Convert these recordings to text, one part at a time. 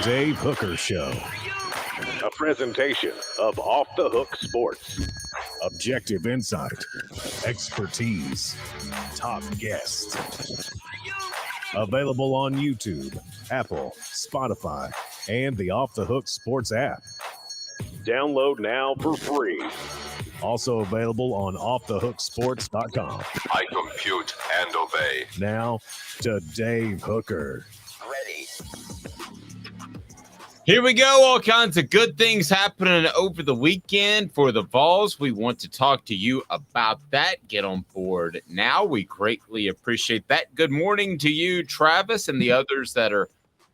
Dave Hooker Show. A presentation of Off the Hook Sports. Objective insight, expertise, top guests. Available on YouTube, Apple, Spotify, and the Off the Hook Sports app. Download now for free. Also available on offthehooksports.com. I compute and obey. Now to Dave Hooker. Ready. Here we go. All kinds of good things happening over the weekend for the Vols. We want to talk to you about that. Get on board now. We greatly appreciate that. Good morning to you, Travis, and the others that are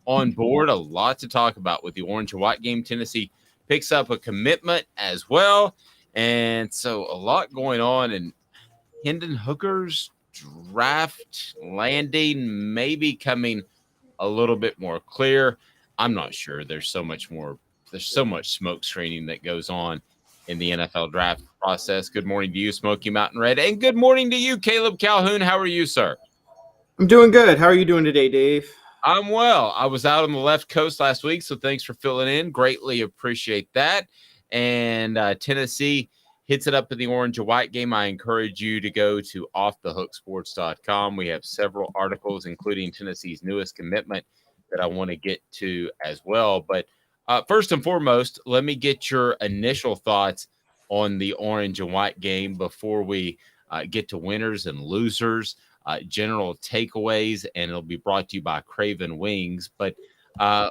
on board. A lot to talk about with the orange and white game. Tennessee picks up a commitment as well. And so a lot going on. And Hendon Hooker's draft landing maybe coming a little bit more clear. I'm not sure. There's so much smoke screening that goes on in the NFL draft process. Good morning to you, Smoky Mountain Red. And good morning to you, Caleb Calhoun. How are you, sir? I'm doing good. How are you doing today, Dave? I'm well. I was out on the left coast last week, so thanks for filling in. Greatly appreciate that. And Tennessee hits it up in the orange and white game. I encourage you to go to offthehooksports.com. We have several articles, including Tennessee's newest commitment, that I want to get to as well. But first and foremost, let me get your initial thoughts on the orange and white game before we get to winners and losers, general takeaways, and it'll be brought to you by Craven Wings. But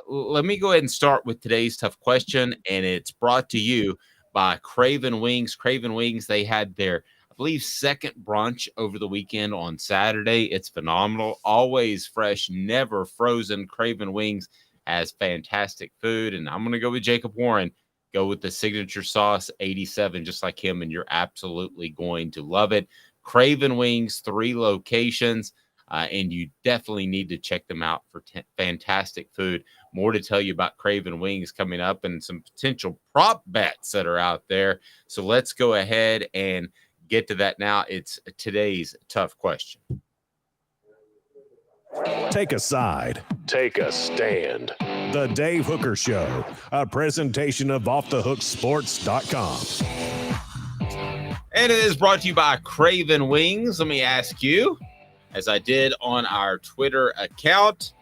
let me go ahead and start with today's tough question, and it's brought to you by Craven Wings. Craven Wings, they had their, I believe, second brunch over the weekend on Saturday. It's phenomenal. Always fresh, never frozen. Craven Wings has fantastic food. And I'm going to go with Jacob Warren. Go with the signature sauce, 87, just like him, and you're absolutely going to love it. Craven Wings, 3 locations, and you definitely need to check them out for fantastic food. More to tell you about Craven Wings coming up and some potential prop bets that are out there. So let's go ahead and get to that now. It's today's tough question. Take a side. Take a stand. The Dave Hooker Show, a presentation of offthehooksports.com. And it is brought to you by Craven Wings. Let me ask you, as I did on our Twitter account,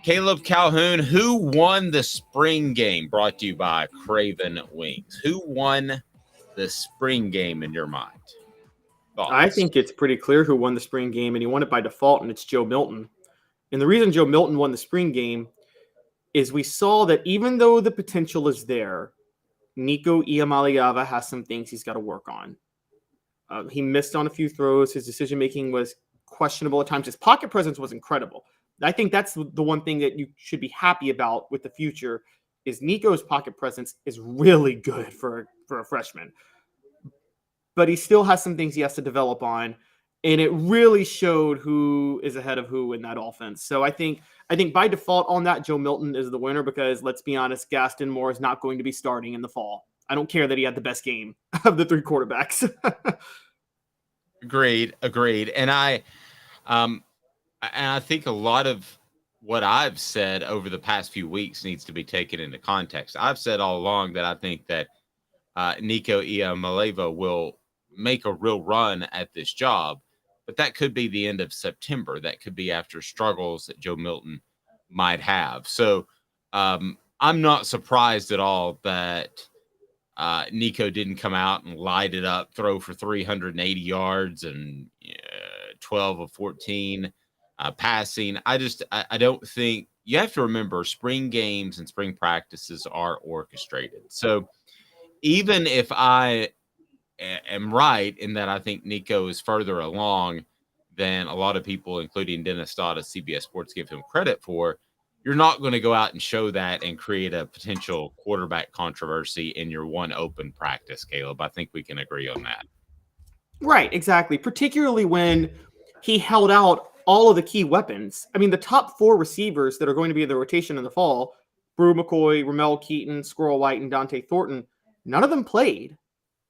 Caleb Calhoun, who won the spring game? Brought to you by Craven Wings. Who won the spring game in your mind? Thoughts? I think it's pretty clear who won the spring game, and he won it by default, and it's Joe Milton. And the reason Joe Milton won the spring game is we saw that even though the potential is there, Nico Iamaleava has some things he's got to work on. He missed on a few throws. His decision-making was questionable at times. His pocket presence was incredible. I think that's the one thing that you should be happy about with the future is Nico's pocket presence is really good for a freshman. But he still has some things he has to develop on, and it really showed who is ahead of who in that offense. So I think by default on that, Joe Milton is the winner because, let's be honest, Gaston Moore is not going to be starting in the fall. I don't care that he had the best game of the 3 quarterbacks. Agreed. And I think a lot of what I've said over the past few weeks needs to be taken into context. I've said all along that I think that Nico Iamaleava will make a real run at this job, but that could be the end of September. That could be after struggles that Joe Milton might have. So I'm not surprised at all that Nico didn't come out and light it up, throw for 380 yards and 12 of 14 passing. I don't think you have to remember spring games and spring practices are orchestrated. So even if I am right in that I think Nico is further along than a lot of people, including Dennis Stott of CBS Sports, give him credit for, you're not going to go out and show that and create a potential quarterback controversy in your one open practice, Caleb. I think we can agree on that. Right, exactly. Particularly when he held out all of the key weapons. I mean, the top 4 receivers that are going to be in the rotation in the fall, Brew McCoy, Ramel Keaton, Squirrel White, and Dante Thornton, none of them played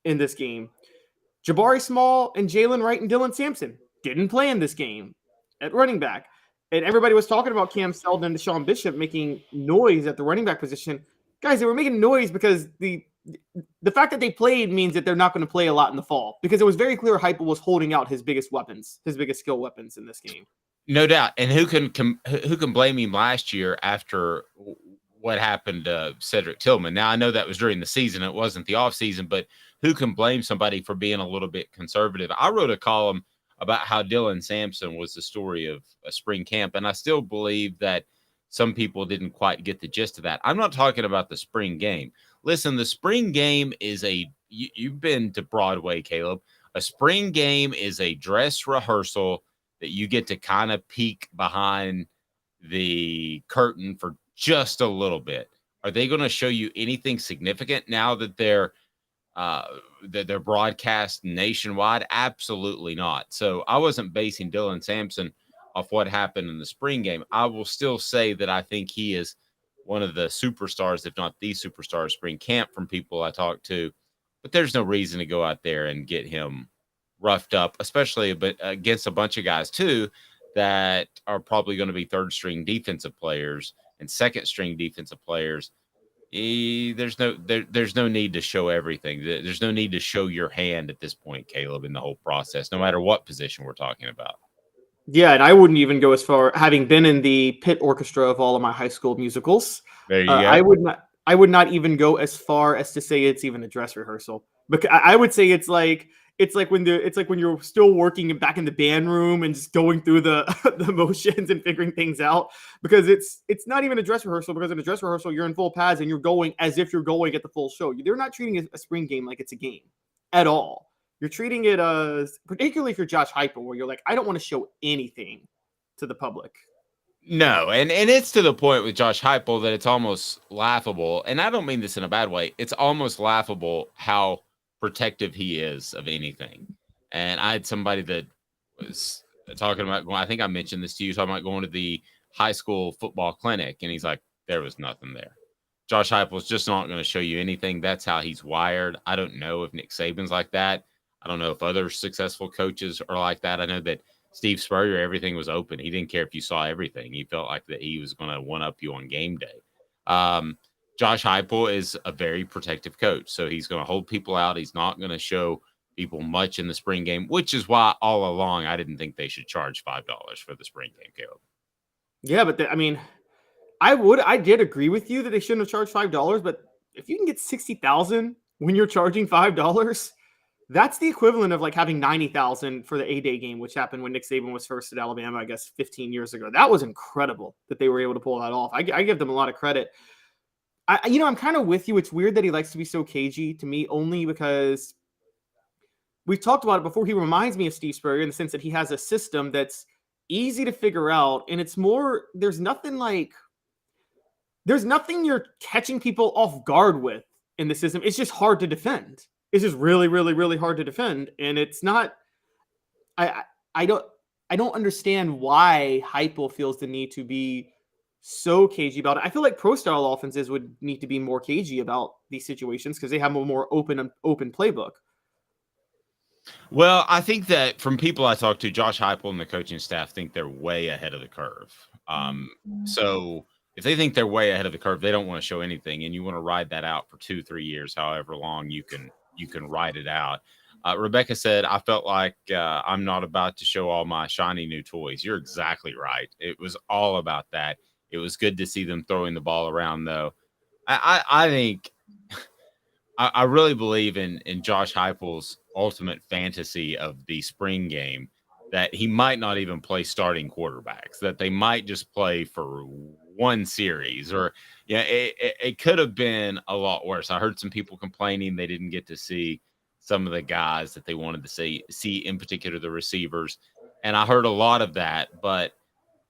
in this game. Jabari Small and Jalen Wright and Dylan Sampson didn't play in this game at running back. And everybody was talking about Cam Seldon and Deshaun Bishop making noise at the running back position. Guys, they were making noise because the fact that they played means that they're not going to play a lot in the fall, because it was very clear Heupel was holding out his biggest weapons, his biggest skill weapons in this game. No doubt. And who can blame him last year after what happened to Cedric Tillman? Now, I know that was during the season. It wasn't the offseason, but who can blame somebody for being a little bit conservative? I wrote a column about how Dylan Sampson was the story of a spring camp, and I still believe that some people didn't quite get the gist of that. I'm not talking about the spring game. Listen, the spring game is you've been to Broadway, Caleb. A spring game is a dress rehearsal that you get to kind of peek behind the curtain for just a little bit. Are they going to show you anything significant now that they're broadcast nationwide? Absolutely not. So I wasn't basing Dylan Sampson off what happened in the spring game. I will still say that I think he is one of the superstars, if not the superstar of spring camp from people I talked to. But there's no reason to go out there and get him roughed up, especially against a bunch of guys too that are probably going to be third string defensive players and second string defensive players. There's no need to show everything. There's no need to show your hand at this point, Caleb, in the whole process, no matter what position we're talking about. Yeah, and I wouldn't even go as far, having been in the pit orchestra of all of my high school musicals. There you go. I would not even go as far as to say it's even a dress rehearsal. Because I would say it's like when you're still working back in the band room and just going through the motions and figuring things out. Because it's not even a dress rehearsal, because in a dress rehearsal you're in full pads and you're going as if you're going at the full show. They're not treating a spring game like it's a game at all. You're treating it as, particularly if you're Josh Heupel, where you're like, I don't want to show anything to the public. No, and it's to the point with Josh Heupel that it's almost laughable. And I don't mean this in a bad way. It's almost laughable how protective he is of anything. And I had somebody that was talking about, I think I mentioned this to you, talking about going to the high school football clinic. And he's like, there was nothing there. Josh Heupel's just not going to show you anything. That's how he's wired. I don't know if Nick Saban's like that. I don't know if other successful coaches are like that. I know that Steve Spurrier, everything was open. He didn't care if you saw everything. He felt like that he was going to one-up you on game day. Josh Heupel is a very protective coach, so he's going to hold people out. He's not going to show people much in the spring game, which is why all along I didn't think they should charge $5 for the spring game, Caleb. Yeah, but I did agree with you that they shouldn't have charged $5, but if you can get 60,000 when you're charging $5, that's the equivalent of like having 90,000 for the A-Day game, which happened when Nick Saban was first at Alabama, I guess 15 years ago. That was incredible that they were able to pull that off. I give them a lot of credit. I'm kind of with you. It's weird that he likes to be so cagey, to me, only because we've talked about it before. He reminds me of Steve Spurrier in the sense that he has a system that's easy to figure out. And it's more, there's nothing you're catching people off guard with in the system. It's just hard to defend. It's just really, really, really hard to defend. And it's not, I don't understand why Heupel feels the need to be so cagey about it. I feel like pro style offenses would need to be more cagey about these situations because they have a more open playbook. Well, I think that from people I talk to, Josh Heupel and the coaching staff think they're way ahead of the curve. So if they think they're way ahead of the curve, they don't want to show anything. And you want to ride that out for 2-3 years, however long you can ride it out. Rebecca said, I felt like I'm not about to show all my shiny new toys. You're exactly right. It was all about that. It was good to see them throwing the ball around, though. I think I really believe in Josh Heupel's ultimate fantasy of the spring game, that he might not even play starting quarterbacks, that they might just play for one series, or it could have been a lot worse. I heard some people complaining they didn't get to see some of the guys that they wanted to see in particular the receivers, and I heard a lot of that. But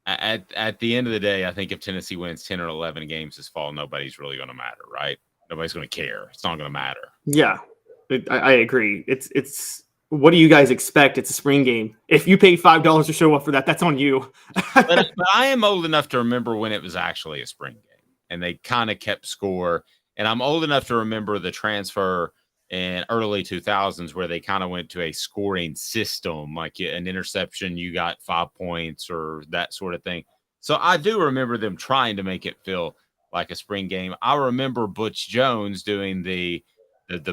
at the end of the day, I think if Tennessee wins 10 or 11 games this fall, nobody's really going to matter, right? Nobody's going to care. It's not going to matter. Yeah, I agree. It's what do you guys expect? It's a spring game. If you pay $5 to show up for that, that's on you. but I am old enough to remember when it was actually a spring game and they kind of kept score. And I'm old enough to remember the transfer in early 2000s where they kind of went to a scoring system, like an interception, you got 5 points or that sort of thing. So I do remember them trying to make it feel like a spring game. I remember Butch Jones doing the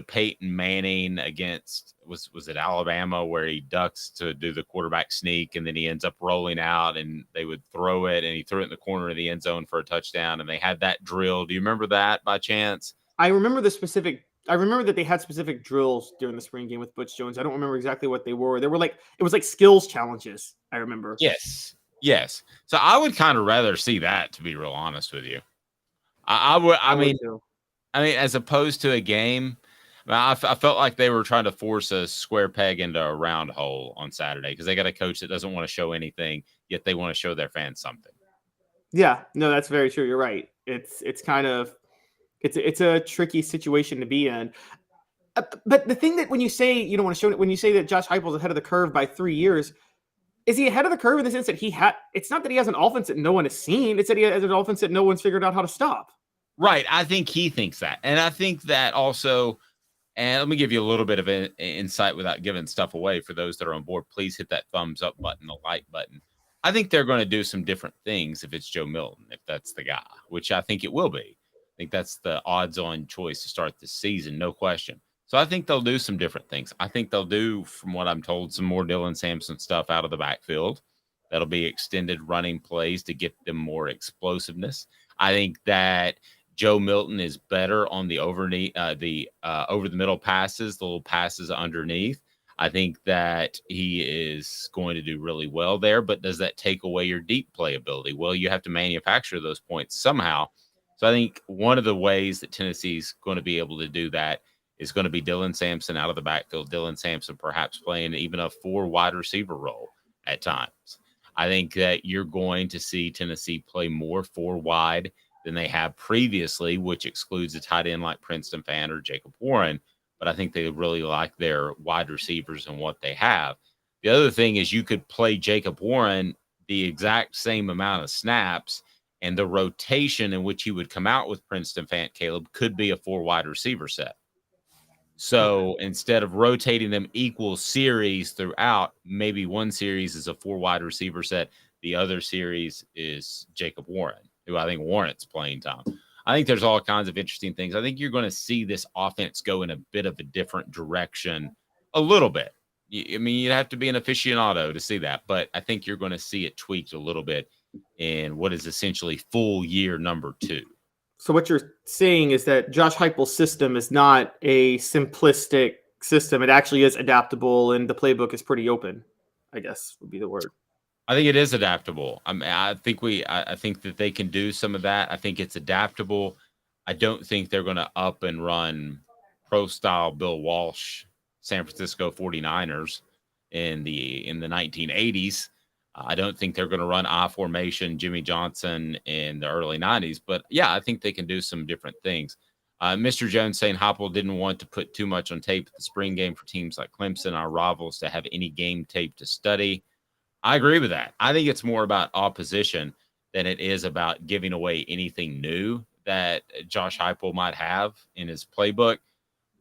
Peyton Manning against was it Alabama where he ducks to do the quarterback sneak and then he ends up rolling out and they would throw it and he threw it in the corner of the end zone for a touchdown and they had that drill. Do you remember that by chance? I remember I remember that they had specific drills during the spring game with Butch Jones. I don't remember exactly what they were. They were like it was like skills challenges. I remember. Yes. Yes. So I would kind of rather see that, to be real honest with you. I would. I mean, too. as opposed to a game, I felt like they were trying to force a square peg into a round hole on Saturday because they got a coach that doesn't want to show anything, yet they want to show their fans something. Yeah, no, that's very true. You're right. It's kind of it's a tricky situation to be in. But the thing that when you say you don't want to show it, when you say that Josh Heupel's ahead of the curve by 3 years, is he ahead of the curve in the sense that it's not that he has an offense that no one has seen. It's that he has an offense that no one's figured out how to stop. Right. I think he thinks that. And I think that also, and let me give you a little bit of an insight without giving stuff away for those that are on board. Please hit that thumbs up button, the like button. I think they're going to do some different things if it's Joe Milton, if that's the guy, which I think it will be. I think that's the odds-on choice to start this season, no question. So I think they'll do some different things. I think they'll do, from what I'm told, some more Dylan Sampson stuff out of the backfield. That'll be extended running plays to get them more explosiveness. I think that Joe Milton is better on the over the middle passes, the little passes underneath. I think that he is going to do really well there, but does that take away your deep play ability? Well, you have to manufacture those points somehow. So I think one of the ways that Tennessee's going to be able to do that is going to be Dylan Sampson out of the backfield. Dylan Sampson perhaps playing even a 4 wide receiver role at times. I think that you're going to see Tennessee play more 4 wide than they have previously, which excludes a tight end like Princeton Fan or Jacob Warren. But I think they really like their wide receivers and what they have. The other thing is you could play Jacob Warren the exact same amount of snaps, and the rotation in which he would come out with Princeton Fant Caleb could be a 4 wide receiver set. So instead of rotating them equal series throughout, maybe one series is a 4 wide receiver set. The other series is Jacob Warren, who I think warrants playing time. I think there's all kinds of interesting things. I think you're going to see this offense go in a bit of a different direction a little bit. I mean, you'd have to be an aficionado to see that, but I think you're going to see it tweaked a little bit in what is essentially full year number 2. So what you're saying is that Josh Heupel's system is not a simplistic system. It actually is adaptable, and the playbook is pretty open, I guess would be the word. I think it is adaptable. I mean, I think that they can do some of that. I think it's adaptable. I don't think they're going to up and run pro style Bill Walsh, San Francisco 49ers in the 1980s. I don't think they're going to run I formation Jimmy Johnson in the early 90s. But, yeah, I think they can do some different things. Mr. Jones saying Heupel didn't want to put too much on tape at the spring game for teams like Clemson, our rivals, to have any game tape to study. I agree with that. I think it's more about opposition than it is about giving away anything new that Josh Heupel might have in his playbook.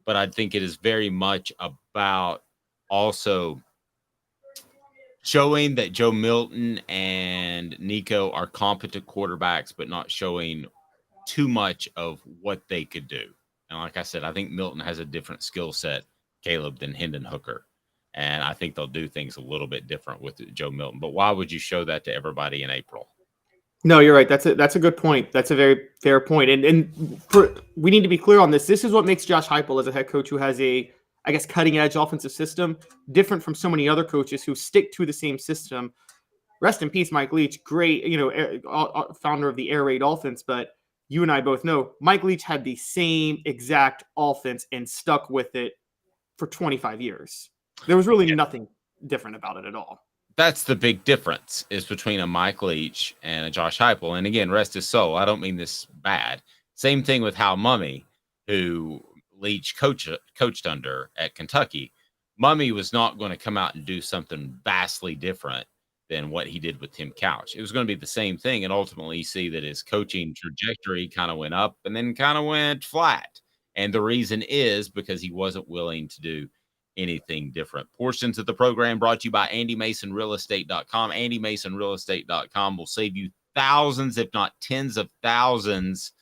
But I think it is very much about also showing that Joe Milton and Nico are competent quarterbacks, but not showing too much of what they could do. And like I said, I think Milton has a different skill set, Caleb, than Hendon Hooker. And I think they'll do things a little bit different with Joe Milton. But why would you show that to everybody in April? No, you're right. That's a good point. That's a very fair point. And we need to be clear on this. This is what makes Josh Heupel as a head coach who has a, I guess, cutting edge offensive system different from so many other coaches who stick to the same system. Rest in peace, Mike Leach. Great, founder of the air raid offense. But you and I both know Mike Leach had the same exact offense and stuck with it for 25 years. There was really nothing different about it at all. That's the big difference is between a Mike Leach and a Josh Heupel. And again, rest his soul. I don't mean this bad. Same thing with Hal Mumme, who Leach coached under at Kentucky. Mumme was not going to come out and do something vastly different than what he did with Tim Couch. It was going to be the same thing. And ultimately you see that his coaching trajectory kind of went up and then kind of went flat. And the reason is because he wasn't willing to do anything different. Portions of the program brought to you by AndyMasonRealEstate.com. AndyMasonRealEstate.com will save you thousands, if not tens of thousands.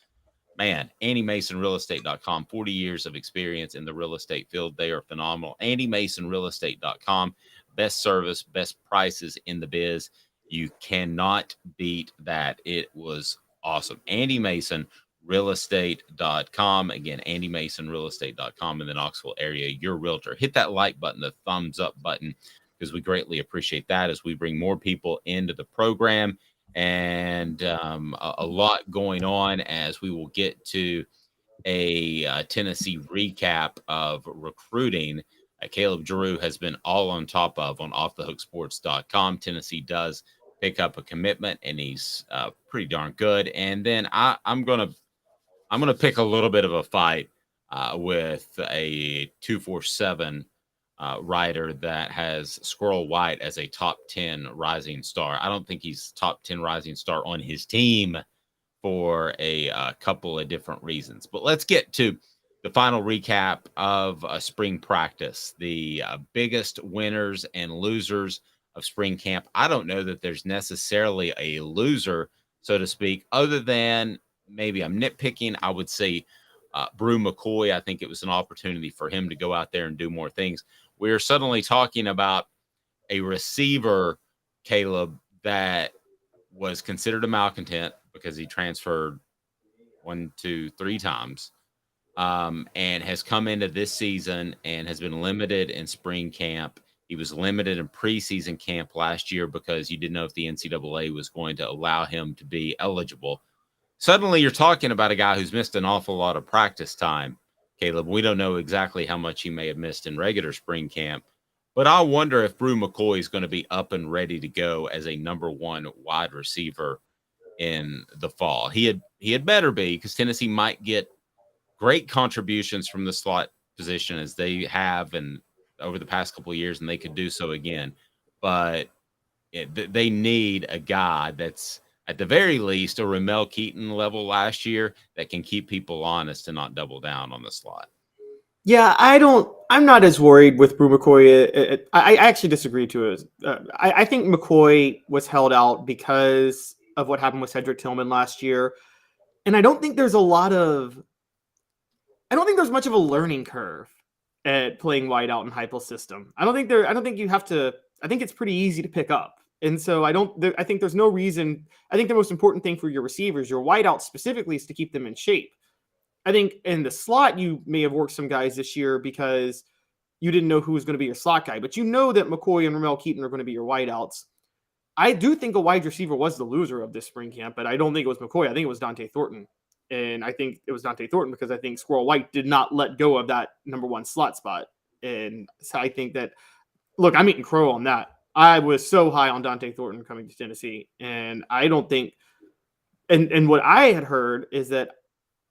Man, AndyMasonRealEstate.com, 40 years of experience in the real estate field. They are phenomenal. AndyMasonRealEstate.com, best service, best prices in the biz. You cannot beat that. It was awesome. AndyMasonRealEstate.com. Again, AndyMasonRealEstate.com in the Knoxville area, your realtor. Hit that like button, the thumbs up button, because we greatly appreciate that as we bring more people into the program. And a lot going on as we will get to a Tennessee recap of recruiting. Caleb Giroux has been all on top of on offthehooksports.com. Tennessee does pick up a commitment, and he's pretty darn good. And then I'm gonna pick a little bit of a fight with a 247 writer that has Squirrel White as a top 10 rising star. I don't think he's top 10 rising star on his team for a couple of different reasons. But let's get to the final recap of spring practice, the biggest winners and losers of spring camp. I don't know that there's necessarily a loser, so to speak, other than maybe I'm nitpicking. I would say Brew McCoy. I think it was an opportunity for him to go out there and do more things. We're suddenly talking about a receiver, Caleb, that was considered a malcontent because he transferred 1, 2, 3 times, and has come into this season and has been limited in spring camp. He was limited in preseason camp last year because you didn't know if the NCAA was going to allow him to be eligible. Suddenly you're talking about a guy who's missed an awful lot of practice time, Caleb. We don't know exactly how much he may have missed in regular spring camp, but I wonder if Brew McCoy is going to be up and ready to go as a number 1 wide receiver in the fall. He had better be, because Tennessee might get great contributions from the slot position as they have and over the past couple of years, and they could do so again. But they need a guy that's at the very least a Ramel Keaton level last year that can keep people honest and not double down on the slot. Yeah, I'm not as worried with Brew McCoy. I actually disagree to it. I think McCoy was held out because of what happened with Cedric Tillman last year. And I don't think there's much of a learning curve at playing wide out in Heupel's system. I think it's pretty easy to pick up. And so I think there's no reason. I think the most important thing for your receivers, your wide out specifically, is to keep them in shape. I think in the slot, you may have worked some guys this year because you didn't know who was going to be your slot guy, but you know that McCoy and Ramel Keaton are going to be your wideouts. I do think a wide receiver was the loser of this spring camp, but I don't think it was McCoy. I think it was Dante Thornton. And I think it was Dante Thornton because I think Squirrel White did not let go of that number 1 slot spot. And so I think that, look, I'm eating crow on that. I was so high on Dante Thornton coming to Tennessee. And I don't think, and what I had heard is that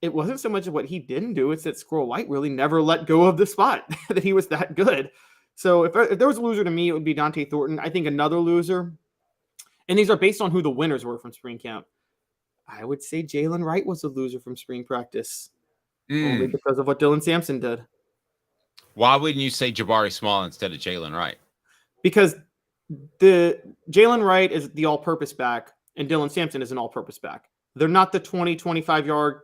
it wasn't so much of what he didn't do. It's that Squirrel White really never let go of the spot, that he was that good. So if there was a loser to me, it would be Dante Thornton. I think another loser, and these are based on who the winners were from spring camp, I would say Jalen Wright was a loser from spring practice, only because of what Dylan Sampson did. Why wouldn't you say Jabari Small instead of Jalen Wright? Because the Jalen Wright is the all-purpose back, and Dylan Sampson is an all-purpose back. They're not the 20, 25-yard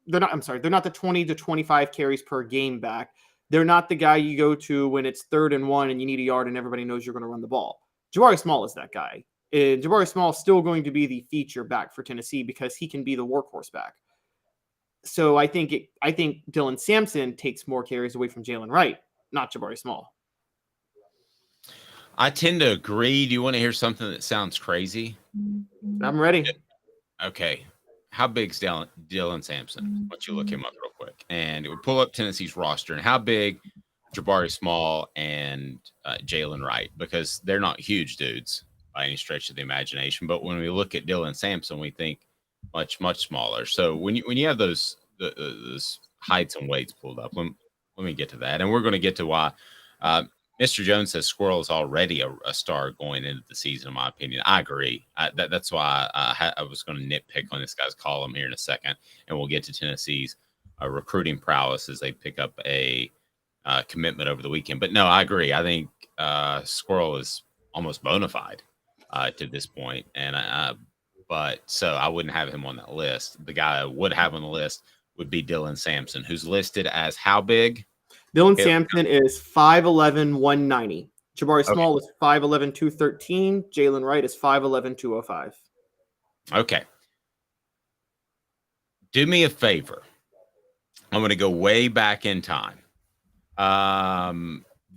they're not the 20 to 25 carries per game back. They're not the guy you go to when it's 3rd and 1 and you need a yard and everybody knows you're going to run the ball. Jabari Small is that guy. And Jabari Small is still going to be the feature back for Tennessee because he can be the workhorse back. So I think Dylan Sampson takes more carries away from Jalen Wright, not Jabari Small. I tend to agree. Do you want to hear something that sounds crazy? I'm ready. Okay. How big's Dylan Sampson? Why don't you look him up real quick? And it would pull up Tennessee's roster. And how big Jabari Small and Jalen Wright? Because they're not huge dudes by any stretch of the imagination. But when we look at Dylan Sampson, we think much, much smaller. So when you have those heights and weights pulled up, let me get to that. And we're going to get to why Mr. Jones says Squirrel is already a star going into the season, in my opinion. I agree. That's why I was going to nitpick on this guy's column here in a second, and we'll get to Tennessee's recruiting prowess as they pick up a commitment over the weekend. But no, I agree. I think Squirrel is almost bona fide to this point, and but so I wouldn't have him on that list. The guy I would have on the list would be Dylan Sampson, who's listed as how big? Dylan Sampson is 5'11", 190. Jabari Small is 5'11", 213. Jalen Wright is 5'11", 205. Okay. Do me a favor. I'm going to go way back in time.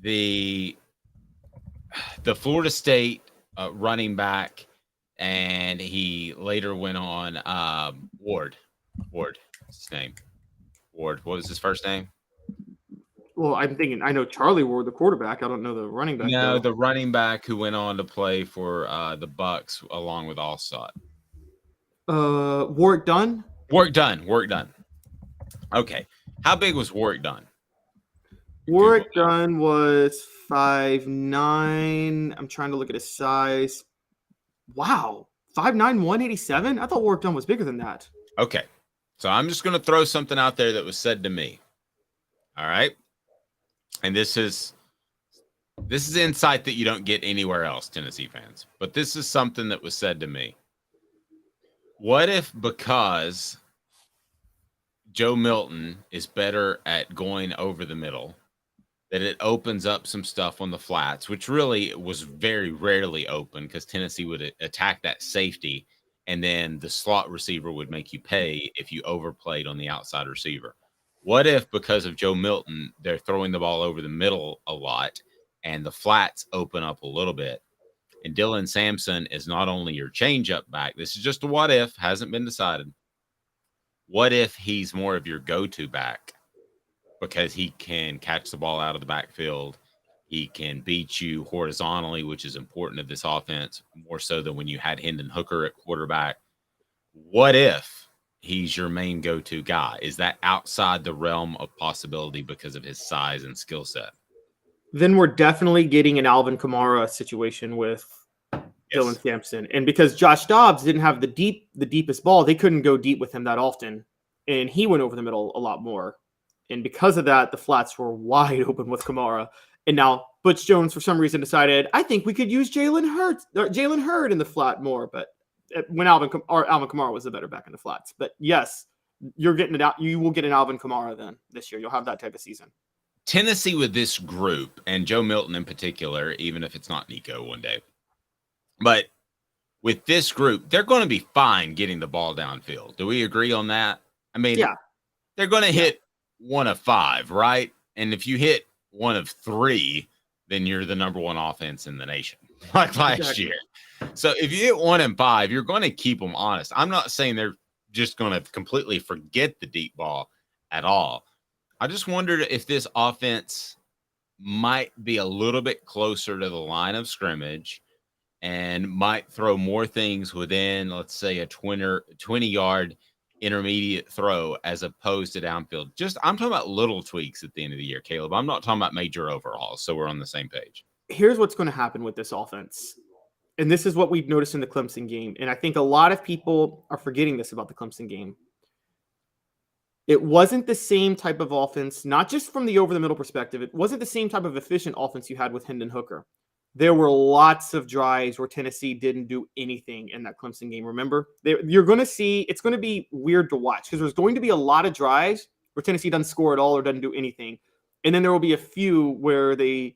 The Florida State running back, and he later went on Ward. What's his name? Ward. What was his first name? Well, I'm thinking I know Charlie Ward, the quarterback. I don't know the running back. No, the running back who went on to play for the Bucks along with Allstott. Warwick Dunn. Warwick Dunn. Okay. How big was Warwick Dunn? Warwick Dunn was 5'9". I'm trying to look at his size. Wow. 5'9", 187? I thought Warwick Dunn was bigger than that. Okay. So I'm just going to throw something out there that was said to me. All right. And this is insight that you don't get anywhere else, Tennessee fans. But this is something that was said to me. What if because Joe Milton is better at going over the middle, that it opens up some stuff on the flats, which really was very rarely open because Tennessee would attack that safety, and then the slot receiver would make you pay if you overplayed on the outside receiver. What if because of Joe Milton, they're throwing the ball over the middle a lot and the flats open up a little bit, and Dylan Sampson is not only your changeup back, this is just a what if, hasn't been decided. What if he's more of your go-to back because he can catch the ball out of the backfield? He can beat you horizontally, which is important to this offense, more so than when you had Hendon Hooker at quarterback. What if he's your main go-to guy? Is that outside the realm of possibility because of his size and skill set? Then we're definitely getting an Alvin Kamara situation with Dylan Sampson. And because Josh Dobbs didn't have the deepest ball, they couldn't go deep with him that often. And he went over the middle a lot more. And because of that, the flats were wide open with Kamara. And now Butch Jones, for some reason, decided, I think we could use Jalen Hurd in the flat more. But when Alvin Kamara was the better back in the flats. But yes, you're getting it out. You will get an Alvin Kamara then this year. You'll have that type of season. Tennessee with this group, and Joe Milton in particular, even if it's not Nico one day, but with this group, they're going to be fine getting the ball downfield. Do we agree on that? I mean, yeah, they're going to hit 1 of 5, right? And if you hit 1 of 3, then you're the number 1 offense in the nation, like last year. So if you hit 1 and 5, you're going to keep them honest. I'm not saying they're just going to completely forget the deep ball at all. I just wondered if this offense might be a little bit closer to the line of scrimmage and might throw more things within, let's say, a 20-yard intermediate throw as opposed to downfield. I'm talking about little tweaks at the end of the year, Caleb. I'm not talking about major overhauls, so we're on the same page. Here's what's going to happen with this offense. And this is what we've noticed in the Clemson game. And I think a lot of people are forgetting this about the Clemson game. It wasn't the same type of offense, not just from the over-the-middle perspective. It wasn't the same type of efficient offense you had with Hendon Hooker. There were lots of drives where Tennessee didn't do anything in that Clemson game. Remember, you're going to see it's going to be weird to watch because there's going to be a lot of drives where Tennessee doesn't score at all or doesn't do anything, and then there will be a few where they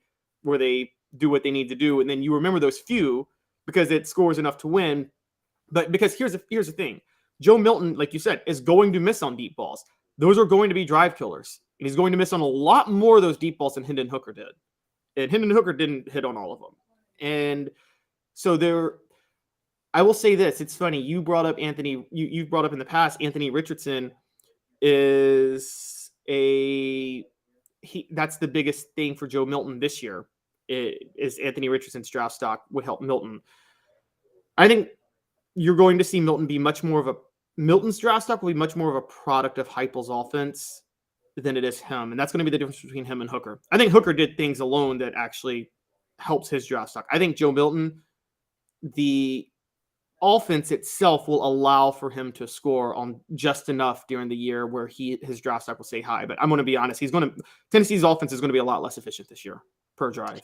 do what they need to do, and then you remember those few because it scores enough to win. But because here's the thing, Joe Milton, like you said, is going to miss on deep balls. Those are going to be drive killers, and he's going to miss on a lot more of those deep balls than Hendon Hooker did. And Hendon Hooker didn't hit on all of them. And so I will say this. It's funny. You brought up Anthony. You've brought up in the past, Anthony Richardson is that's the biggest thing for Joe Milton this year is Anthony Richardson's draft stock would help Milton. I think you're going to see Milton's draft stock will be much more of a product of Heupel's offense than it is him. And that's going to be the difference between him and Hooker. I think Hooker did things alone that actually helps his draft stock. I think Joe Milton, the offense itself will allow for him to score on just enough during the year where his draft stock will stay high. But I'm going to be honest, Tennessee's offense is going to be a lot less efficient this year per drive.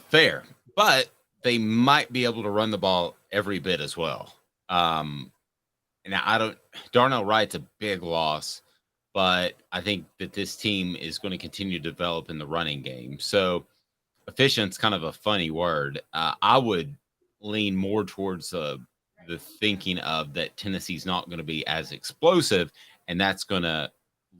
Fair, but they might be able to run the ball every bit as well. And Darnell Wright's a big loss, but I think that this team is going to continue to develop in the running game. So efficient's kind of a funny word. I would lean more towards the thinking of that Tennessee's not going to be as explosive, and that's going to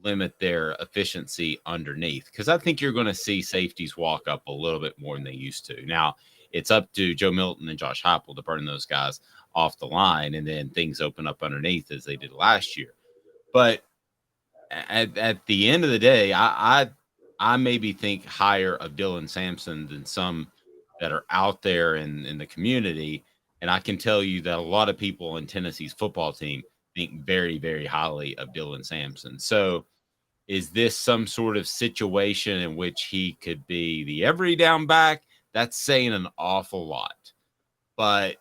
limit their efficiency underneath, because I think you're going to see safeties walk up a little bit more than they used to. Now, it's up to Joe Milton and Josh Heupel to burn those guys off the line, and then things open up underneath as they did last year. But at the end of the day, I maybe think higher of Dylan Sampson than some that are out there in the community. And I can tell you that a lot of people in Tennessee's football team think very, very highly of Dylan Sampson. So is this some sort of situation in which he could be the every down back? That's saying an awful lot. But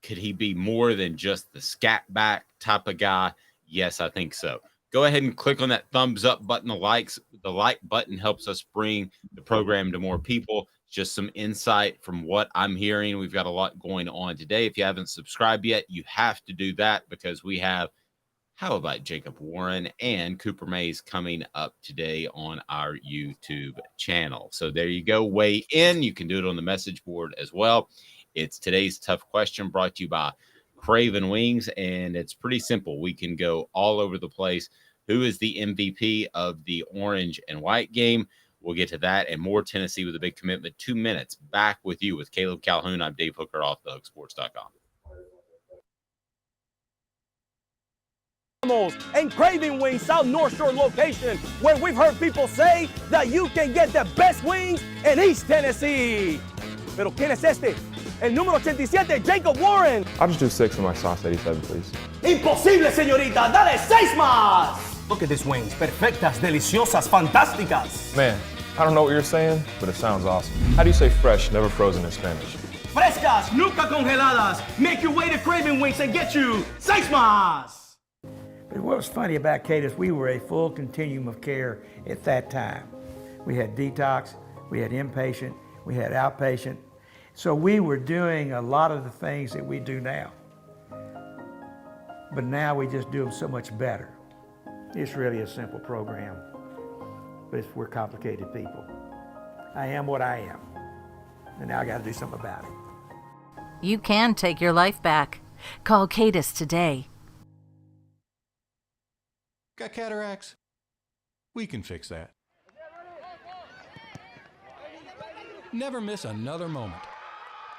could he be more than just the scat back type of guy? Yes, I think so. Go ahead and click on that thumbs up button. The like button helps us bring the program to more people. Just some insight from what I'm hearing. We've got a lot going on today. If you haven't subscribed yet, you have to do that, because we have How About Jacob Warren and Cooper Mays coming up today on our YouTube channel. So there you go. Weigh in. You can do it on the message board as well. It's today's tough question, brought to you by Craven Wings, and it's pretty simple. We can go all over the place. Who is the MVP of the orange and white game? We'll get to that and more. Tennessee with a big commitment. 2 minutes. Back with you with Caleb Calhoun. I'm Dave Hooker, off the hooksports.com. And Craving Wings South North Shore location, where we've heard people say that you can get the best wings in East Tennessee. Pero ¿quién es este? El número 87, Jacob Warren. I'll just do 6 for my sauce 87, please. Imposible, señorita. Dale 6 más. Look at these wings. Perfectas, deliciosas, fantásticas. Man, I don't know what you're saying, but it sounds awesome. How do you say fresh, never frozen in Spanish? Frescas, nunca congeladas. Make your way to Craving Wings and get you 6 más. But what was funny about Cadis, we were a full continuum of care at that time. We had detox, we had inpatient, we had outpatient. So we were doing a lot of the things that we do now. But now we just do them so much better. It's really a simple program, but we're complicated people. I am what I am, and now I got to do something about it. You can take your life back. Call Cadis today. Got cataracts? We can fix that. Never miss another moment.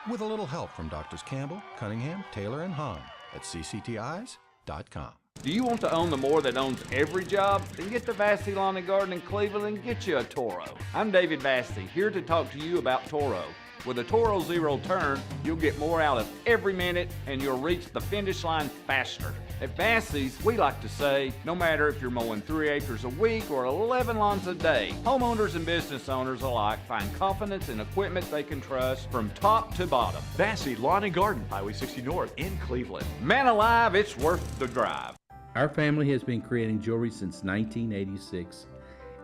With a little help from Doctors Campbell, Cunningham, Taylor, and Hahn at cctis.com. Do you want to own the more that owns every job? Then get to Vassey Lawn and Garden in Cleveland and get you a Toro. I'm David Vassey, here to talk to you about Toro. With a Toro Zero Turn, you'll get more out of every minute and you'll reach the finish line faster. At Vassey's, we like to say, no matter if you're mowing 3 acres a week or 11 lawns a day, homeowners and business owners alike find confidence in equipment they can trust from top to bottom. Vassey Lawn and Garden, Highway 60 North in Cleveland. Man alive, it's worth the drive. Our family has been creating jewelry since 1986,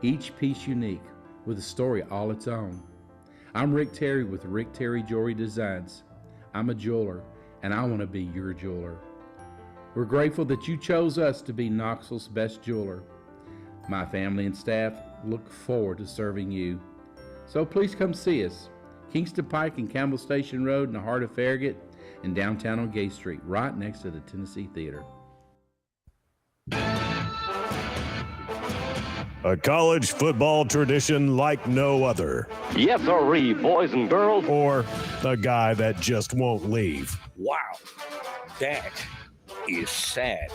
each piece unique with a story all its own. I'm Rick Terry with Rick Terry Jewelry Designs. I'm a jeweler, and I want to be your jeweler. We're grateful that you chose us to be Knoxville's best jeweler. My family and staff look forward to serving you. So please come see us. Kingston Pike and Campbell Station Road in the heart of Farragut, and downtown on Gay Street, right next to the Tennessee Theater. A college football tradition like no other. Yes, sirree, boys and girls. Or a guy that just won't leave. Wow, that is sad.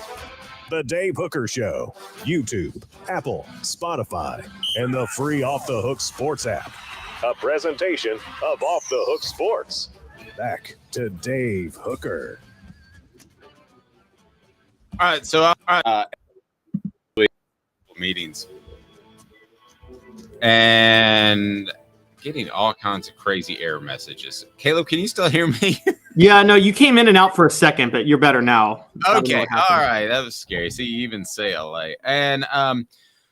The Dave Hooker Show. YouTube, Apple, Spotify, and the free Off the Hook Sports app. A presentation of Off the Hook Sports. Back to Dave Hooker. All right, so meetings. And getting all kinds of crazy error messages. Caleb, can you still hear me? Yeah, no, you came in and out for a second, but you're better now. Okay, all right. That was scary. See, you even say LA. And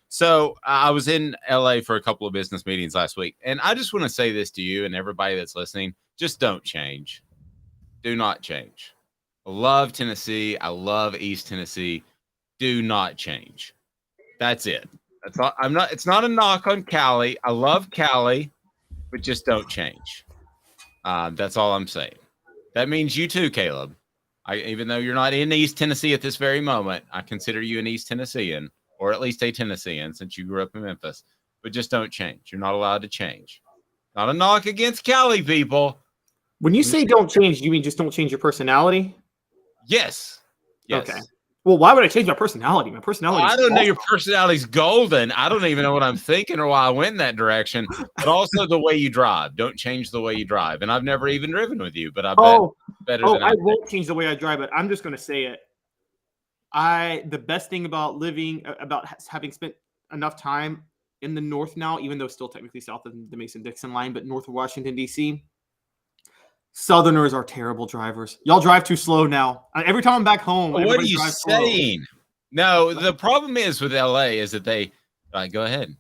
so I was in LA for a couple of business meetings last week. And I just want to say this to you and everybody that's listening. Just don't change. Do not change. I love Tennessee. I love East Tennessee. Do not change. That's it. That's all. It's not a knock on Cali. I love Cali, but just don't change. That's all I'm saying. That means you too, Caleb. Even though you're not in East Tennessee at this very moment, I consider you an East Tennessean, or at least a Tennessean since you grew up in Memphis. But just don't change. You're not allowed to change. Not a knock against Cali people. When you say don't change, you mean just don't change your personality? Yes. Okay. Well, why would I change my personality? My personality. I don't know. Your personality's golden. I don't even know what I'm thinking or why I went in that direction. But also the way you drive. Don't change the way you drive. And I've never even driven with you, but I bet better than I won't change the way I drive it. I'm just going to say it. The best thing about having spent enough time in the north now, even though still technically south of the Mason-Dixon line, but north of Washington, D.C., Southerners are terrible drivers. Y'all drive too slow now. Every time I'm back home, what are you saying? Slow. No, the problem is with LA is that they go ahead.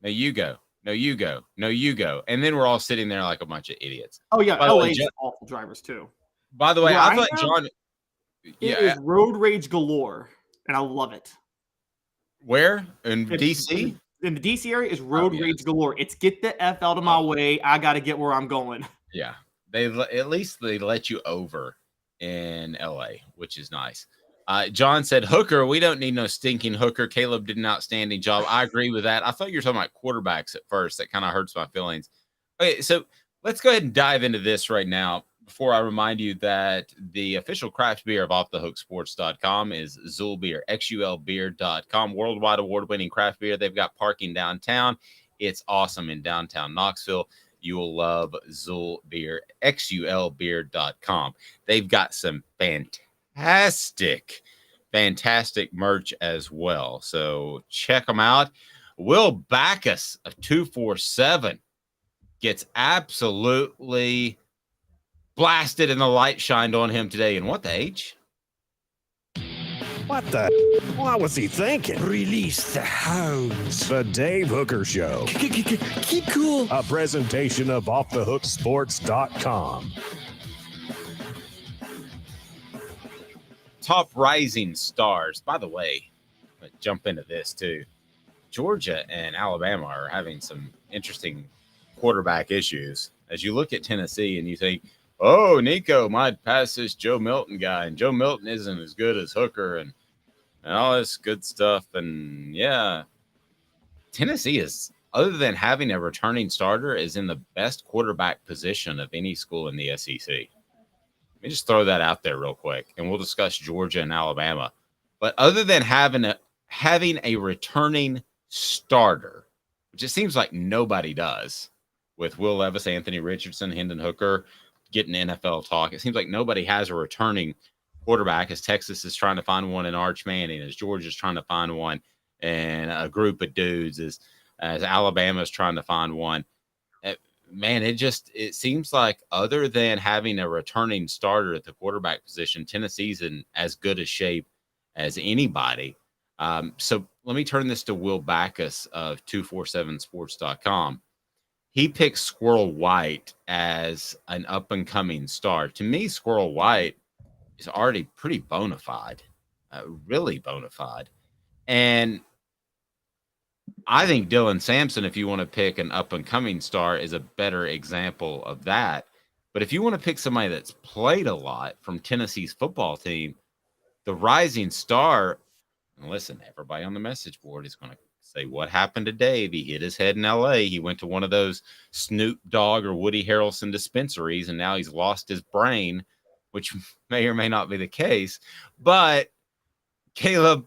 No, you go. No, you go. No, you go. And then we're all sitting there like a bunch of idiots. Oh yeah, LA is awful drivers too. By the way, I thought John. It is road rage galore, and I love it. Where in DC? In the DC area is road rage galore. It's get the F out of my way. I got to get where I'm going. Yeah. At least they let you over in LA, which is nice. John said, Hooker, we don't need no stinking Hooker. Caleb did an outstanding job. I agree with that. I thought you were talking about quarterbacks at first. That kind of hurts my feelings. Okay, so let's go ahead and dive into this right now before I remind you that the official craft beer of offthehooksports.com is Zul Beer, XULbeer.com, worldwide award-winning craft beer. They've got parking downtown. It's awesome in downtown Knoxville. You will love Zul Beer, XULbeer.com. They've got some fantastic merch as well. So check them out. Will Backus of 247 gets absolutely blasted and the light shined on him today. And what the H? What the? What was he thinking? Release the hounds. The Dave Hooker Show. Keep cool. A presentation of offthehooksports.com. Top rising stars. By the way, let's jump into this too. Georgia and Alabama are having some interesting quarterback issues. As you look at Tennessee and you think, oh, Nico might pass this Joe Milton guy, and Joe Milton isn't as good as Hooker and all this good stuff. And yeah, Tennessee is, other than having a returning starter, is in the best quarterback position of any school in the SEC. Let me just throw that out there real quick, and we'll discuss Georgia and Alabama. But other than having a returning starter, which it seems like nobody does, with Will Levis, Anthony Richardson, Hendon Hooker getting NFL talk, it seems like nobody has a returning quarterback, as Texas is trying to find one in Arch Manning, as Georgia's trying to find one, and a group of dudes as Alabama's trying to find one. Man, it seems like other than having a returning starter at the quarterback position, Tennessee's in as good a shape as anybody. So let me turn this to Will Backus of 247sports.com. He picks Squirrel White as an up-and-coming star. To me, Squirrel White is already pretty bona fide, really bona fide. And I think Dylan Sampson, if you want to pick an up-and-coming star, is a better example of that. But if you want to pick somebody that's played a lot from Tennessee's football team, the rising star, and listen, everybody on the message board is going to say, what happened to Dave? He hit his head in L.A. He went to one of those Snoop Dogg or Woody Harrelson dispensaries, and now he's lost his brain, which may or may not be the case. But, Caleb,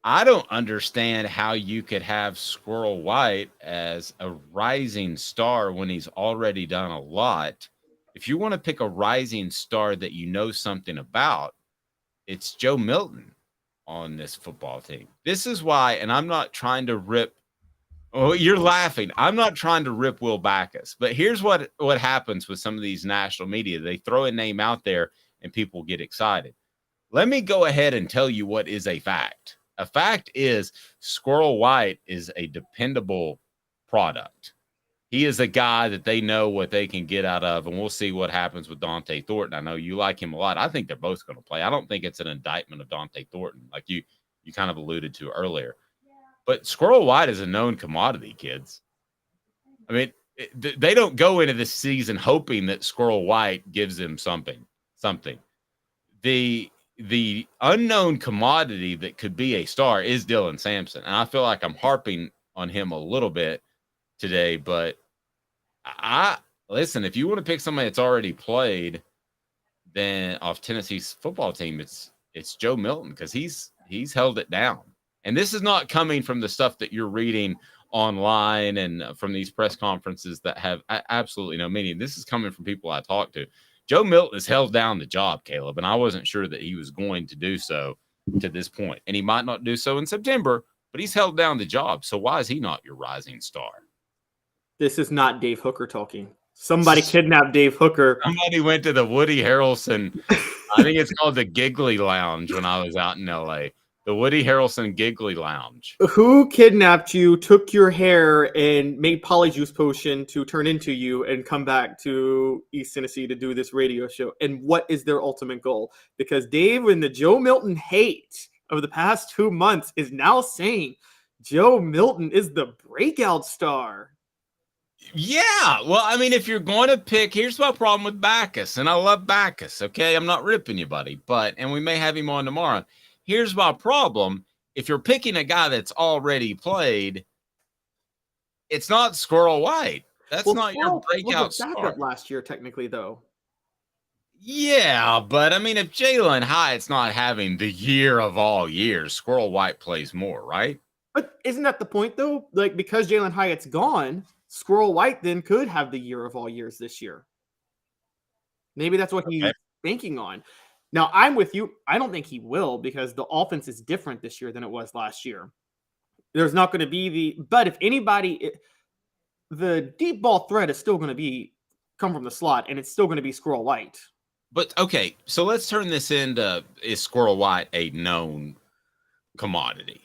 I don't understand how you could have Squirrel White as a rising star when he's already done a lot. If you want to pick a rising star that you know something about, it's Joe Milton on this football team. This is why, and I'm not trying to rip Oh, you're laughing. I'm not trying to rip Will Backus, but here's what happens with some of these national media. They throw a name out there and people get excited. Let me go ahead and tell you what is a fact. A fact is Squirrel White is a dependable product. He is a guy that they know what they can get out of, and we'll see what happens with Dante Thornton. I know you like him a lot. I think they're both going to play. I don't think it's an indictment of Dante Thornton, like you kind of alluded to earlier. But Squirrel White is a known commodity, kids. I mean, they don't go into this season hoping that Squirrel White gives them something. The unknown commodity that could be a star is Dylan Sampson. And I feel like I'm harping on him a little bit today, but listen, if you want to pick somebody that's already played then off Tennessee's football team, it's Joe Milton, because he's held it down. And this is not coming from the stuff that you're reading online and from these press conferences that have absolutely no meaning. This is coming from people I talk to. Joe Milton has held down the job, Caleb, and I wasn't sure that he was going to do so to this point. And he might not do so in September, but he's held down the job. So why is he not your rising star? This is not Dave Hooker talking. Somebody kidnapped Dave Hooker. Somebody went to the Woody Harrelson, I think it's called the Giggly Lounge when I was out in LA. The Woody Harrelson Giggly Lounge. Who kidnapped you, took your hair, and made polyjuice potion to turn into you and come back to East Tennessee to do this radio show? And what is their ultimate goal? Because Dave and the Joe Milton hate of the past 2 months is now saying Joe Milton is the breakout star. Yeah. Well, I mean, if you're going to pick, here's my problem with Backus. And I love Backus, okay? I'm not ripping you, buddy. And we may have him on tomorrow. Here's my problem. If you're picking a guy that's already played, it's not Squirrel White. That's not your breakout star. Last year, technically, though. Yeah, but I mean, if Jalen Hyatt's not having the year of all years, Squirrel White plays more, right? But isn't that the point, though? Like, because Jalen Hyatt's gone, Squirrel White then could have the year of all years this year. Maybe that's what he's banking on. Now, I'm with you. I don't think he will, because the offense is different this year than it was last year. There's not going to be but if anybody, the deep ball threat is still going to come from the slot, and it's still going to be Squirrel White. But okay, so let's turn this into, is Squirrel White a known commodity?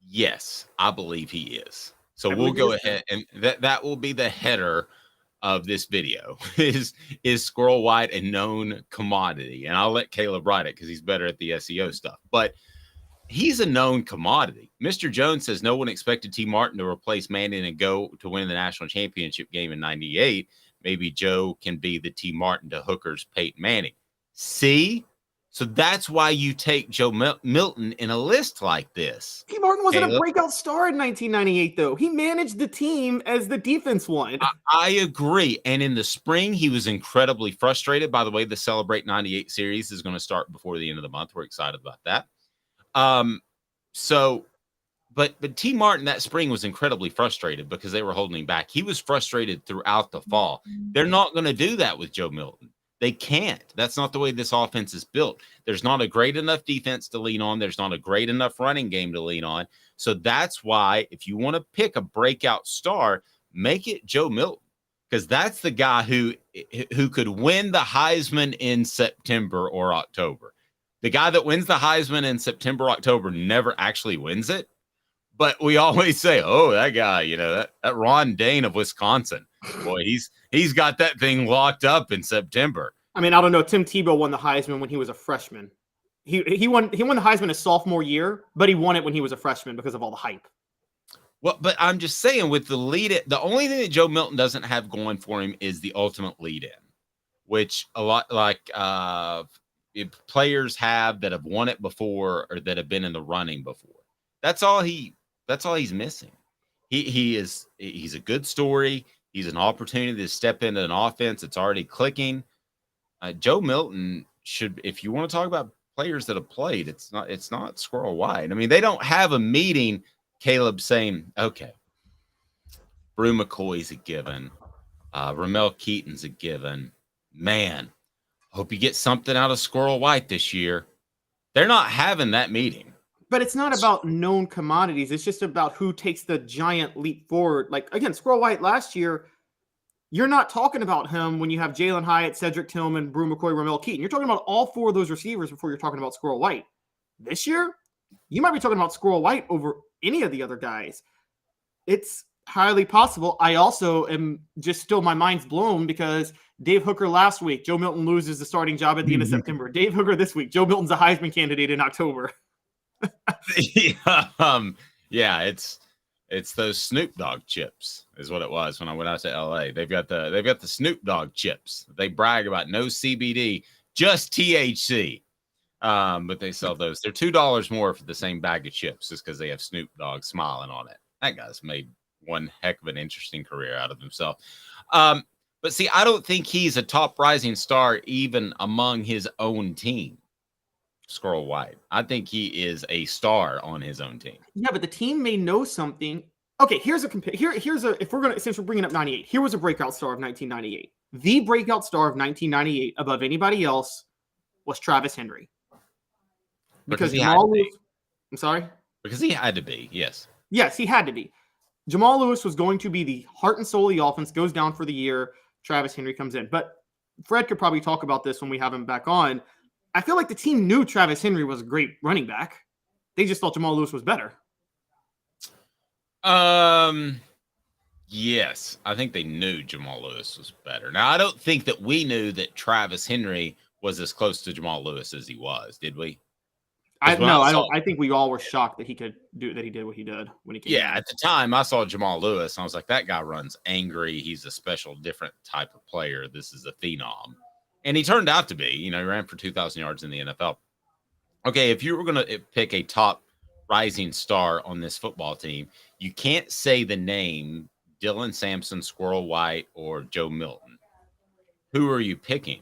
Yes, I believe he is. So we'll go ahead, and that will be the header of this video. Is Squirrel White a known commodity? And I'll let Caleb write it because he's better at the SEO stuff. But he's a known commodity. Mr. Jones says no one expected T. Martin to replace Manning and go to win the national championship game in '98. Maybe Joe can be the T. Martin to Hooker's Peyton Manning. See? So that's why you take Joe Milton in a list like this. T. Martin wasn't a breakout star in 1998, though. He managed the team as the defense won. I agree. And in the spring, he was incredibly frustrated. By the way, the Celebrate 98 series is going to start before the end of the month. We're excited about that. But T. Martin that spring was incredibly frustrated because they were holding him back. He was frustrated throughout the fall. They're not going to do that with Joe Milton. They can't. That's not the way this offense is built. There's not a great enough defense to lean on. There's not a great enough running game to lean on. So that's why if you want to pick a breakout star, make it Joe Milton, because that's the guy who could win the Heisman in September or October. The guy that wins the Heisman in September, October never actually wins it. But we always say, oh, that guy, that Ron Dane of Wisconsin, boy, he's got that thing locked up in September. I mean, I don't know. Tim Tebow won the Heisman when he was a freshman. He won the Heisman his sophomore year, but he won it when he was a freshman because of all the hype. Well, but I'm just saying with the the only thing that Joe Milton doesn't have going for him is the ultimate lead in, which a lot like players have that have won it before or that have been in the running before. That's all he's missing. He's a good story. He's an opportunity to step into an offense that's already clicking. Joe Milton should, if you want to talk about players that have played, it's not Squirrel White. I mean, they don't have a meeting, Caleb, saying, okay, Brew McCoy's a given. Ramel Keaton's a given. Man, hope you get something out of Squirrel White this year. They're not having that meeting. But it's not about known commodities. It's just about who takes the giant leap forward. Like, again, Squirrel White last year, you're not talking about him when you have Jalen Hyatt, Cedric Tillman, Brew McCoy, Ramel Keaton. You're talking about all four of those receivers before you're talking about Squirrel White. This year, you might be talking about Squirrel White over any of the other guys. It's highly possible. I also am just still, my mind's blown because Dave Hooker last week, Joe Milton loses the starting job at the end of September. Dave Hooker this week, Joe Milton's a Heisman candidate in October. Yeah, it's those Snoop Dogg chips is what it was when I went out to LA. They've got the Snoop Dogg chips. They brag about no CBD, just THC. But they sell those. They're $2 more for the same bag of chips just because they have Snoop Dogg smiling on it. That guy's made one heck of an interesting career out of himself. But see, I don't think he's a top rising star even among his own team. Squirrel White. I think he is a star on his own team. Yeah, but the team may know something. Okay, here's a if we're gonna, since we're bringing up 98, here was a breakout star of 1998. The breakout star of 1998 above anybody else was Travis Henry. Because Jamal Lewis, I'm sorry? Because he had to be, yes. Yes, he had to be. Jamal Lewis was going to be the heart and soul of the offense, goes down for the year. Travis Henry comes in. But Fred could probably talk about this when we have him back on. I feel like the team knew Travis Henry was a great running back. They just thought Jamal Lewis was better. Yes, I think they knew Jamal Lewis was better. Now, I don't think that we knew that Travis Henry was as close to Jamal Lewis as he was, did we? I don't. I think we all were shocked that he could do that. He did what he did when he came. Yeah, at the time I saw Jamal Lewis, and I was like, that guy runs angry. He's a special, different type of player. This is a phenom, and he turned out to be. You know, he ran for 2,000 yards in the NFL. Okay, if you were going to pick a top rising star on this football team, you can't say the name Dylan Sampson, Squirrel White, or Joe Milton. Who are you picking?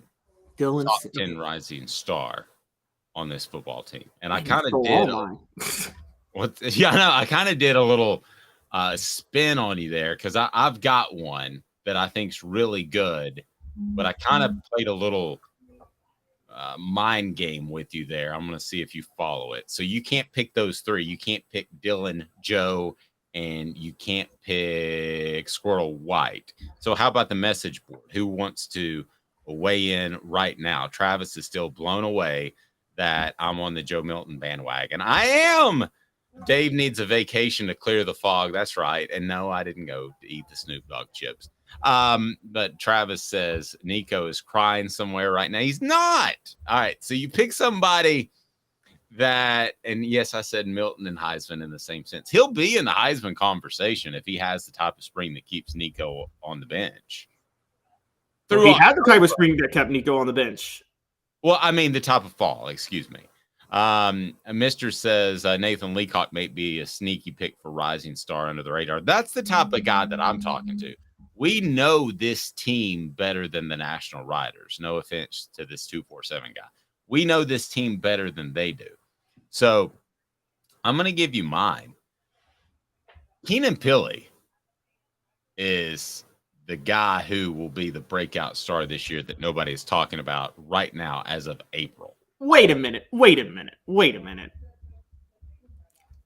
Dylan top 10 rising star on this football team. And I kind of did. I kind of did a little spin on you there because I've got one that I think's really good, but I kind of played a little mind game with you there. I'm going to see if you follow it. So you can't pick those three. You can't pick Dylan, Joe, and you can't pick Squirrel White. So how about the message board? Who wants to weigh in right now? Travis is still blown away that I'm on the Joe Milton bandwagon. I am. Dave needs a vacation to clear the fog. That's right. And no, I didn't go to eat the Snoop Dogg chips. But Travis says Nico is crying somewhere right now. He's not. All right. So you pick somebody that, and yes, I said Milton and Heisman in the same sense. He'll be in the Heisman conversation if he has the type of spring that keeps Nico on the bench. He had the type of spring that kept Nico on the bench. Well, I mean, the top of fall, excuse me. Mr. says Nathan Leacock may be a sneaky pick for rising star under the radar. That's the type of guy that I'm talking to. We know this team better than the National Riders. No offense to this 247 guy. We know this team better than they do. So I'm going to give you mine. Keenan Pili is the guy who will be the breakout star this year that nobody is talking about right now as of April. Wait a minute.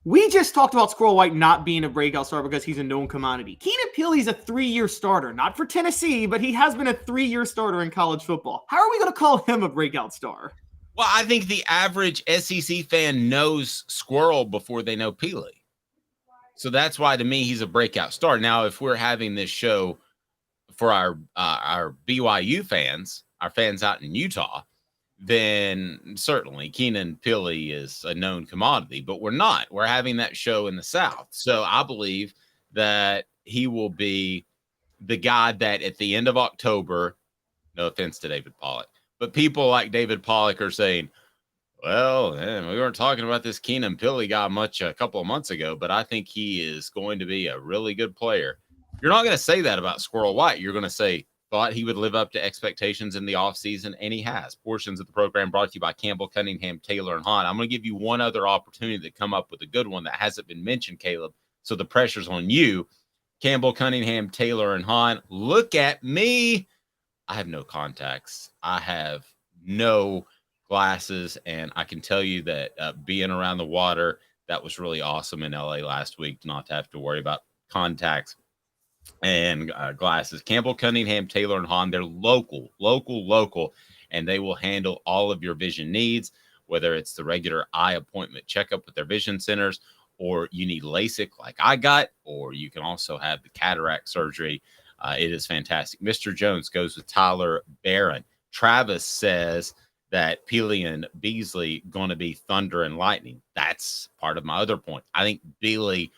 We just talked about Squirrel White not being a breakout star because he's a known commodity. Keenan Pili's a 3-year starter, not for Tennessee, but he has been a 3-year starter in college football. How are we going to call him a breakout star? Well, I think the average SEC fan knows Squirrel before they know Pili. So that's why, to me, he's a breakout star. Now, if we're having this show for our BYU fans, our fans out in Utah, then certainly Keenan Pili is a known commodity, but we're not. We're having that show in the South. So I believe that he will be the guy that at the end of October, no offense to David Pollock, but people like David Pollock are saying, well, man, we weren't talking about this Keenan Pili guy much a couple of months ago, but I think he is going to be a really good player. You're not going to say that about Squirrel White. You're going to say, thought he would live up to expectations in the offseason, and he has. Portions of the program brought to you by Campbell, Cunningham, Taylor, and Hahn. I'm going to give you one other opportunity to come up with a good one that hasn't been mentioned, Caleb, so the pressure's on you. Campbell, Cunningham, Taylor, and Hahn. Look at me. I have no contacts. I have no glasses, and I can tell you that being around the water, that was really awesome in LA last week, not to have to worry about contacts and glasses. Campbell, Cunningham, Taylor, and Hahn, they're local, and they will handle all of your vision needs, whether it's the regular eye appointment checkup with their vision centers, or you need LASIK like I got, or you can also have the cataract surgery. It is fantastic. Mr. Jones goes with Tyler Barron. Travis says that Peely and Beasley going to be thunder and lightning. That's part of my other point. I think Peely,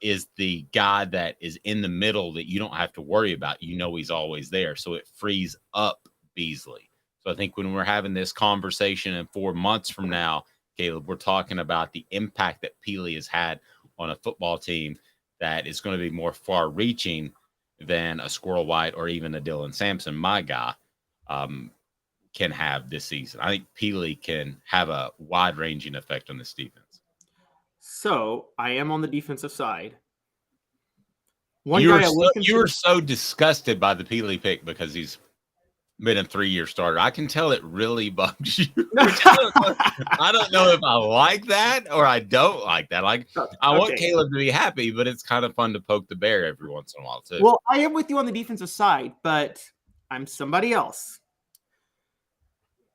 is the guy that is in the middle that you don't have to worry about. You know he's always there, so it frees up Beasley. So I think when we're having this conversation in 4 months from now, Caleb, we're talking about the impact that Peely has had on a football team that is going to be more far-reaching than a Squirrel White or even a Dylan Sampson, my guy, can have this season. I think Peely can have a wide-ranging effect on this defense. So I am on the defensive side. You were so disgusted by the Peely pick because he's been a 3-year starter. I can tell it really bugs you. I don't know if I like that or I don't like that. I want Caleb to be happy, but it's kind of fun to poke the bear every once in a while too. Well, I am with you on the defensive side, but I'm somebody else.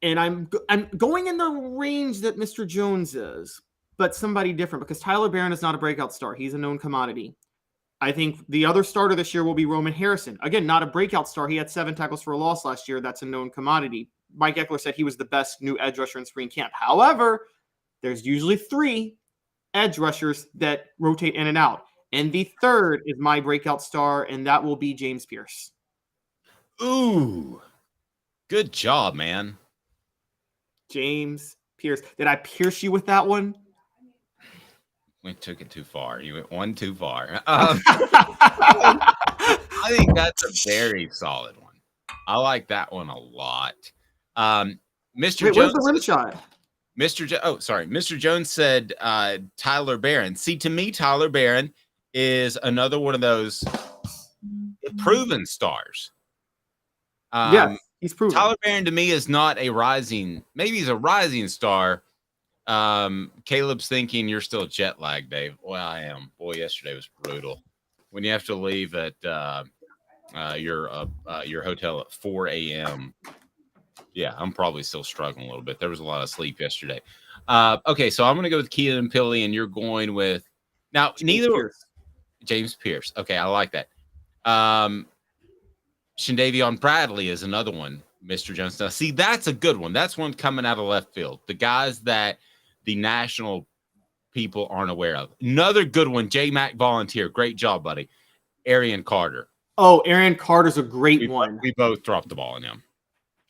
And I'm going in the range that Mr. Jones is, but somebody different, because Tyler Barron is not a breakout star. He's a known commodity. I think the other starter this year will be Roman Harrison. Again, not a breakout star. He had 7 tackles for a loss last year. That's a known commodity. Mike Eckler said he was the best new edge rusher in spring camp. However, there's usually 3 edge rushers that rotate in and out. And the third is my breakout star, and that will be James Pierce. Ooh, good job, man. James Pierce. Did I pierce you with that one? We took it too far. You went one too far. I think that's a very solid one. I like that one a lot. Mr. Wait, Jones, where's the rim shot? Mr. Jones said Tyler Barron. See, to me, Tyler Barron is another one of those proven stars. Yeah, he's proven. Tyler Barron to me is not a rising. Maybe he's a rising star. Caleb's thinking you're still jet lagged, Dave. Well, I am. Boy, yesterday was brutal. When you have to leave at your hotel at 4 a.m. Yeah, I'm probably still struggling a little bit. There was a lot of sleep yesterday. Okay, so I'm going to go with Keenan and Pilly, and you're going with James Pierce. Okay, I like that. Shandavion Bradley is another one, Mr. Jones. Now, see, that's a good one. That's one coming out of left field. The guys that the national people aren't aware of. Another good one, J. Mac Volunteer. Great job, buddy. Arian Carter. Oh, Arian Carter's a great one. We both dropped the ball on him.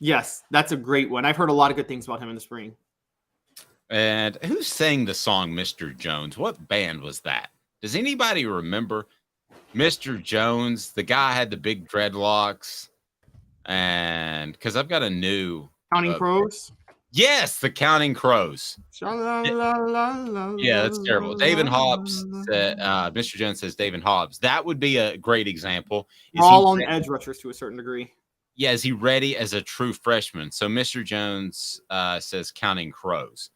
Yes, that's a great one. I've heard a lot of good things about him in the spring. And who sang the song Mr. Jones? What band was that? Does anybody remember? Mr. Jones, the guy had the big dreadlocks. And because I've got a new Counting Crows. Yes, the Counting Crows. Yeah, that's terrible. David Hobbs said, Mr. Jones says David Hobbs. That would be a great example. We're all on edge rushers to a certain degree. Yeah, is he ready as a true freshman? So Mr. Jones says Counting Crows.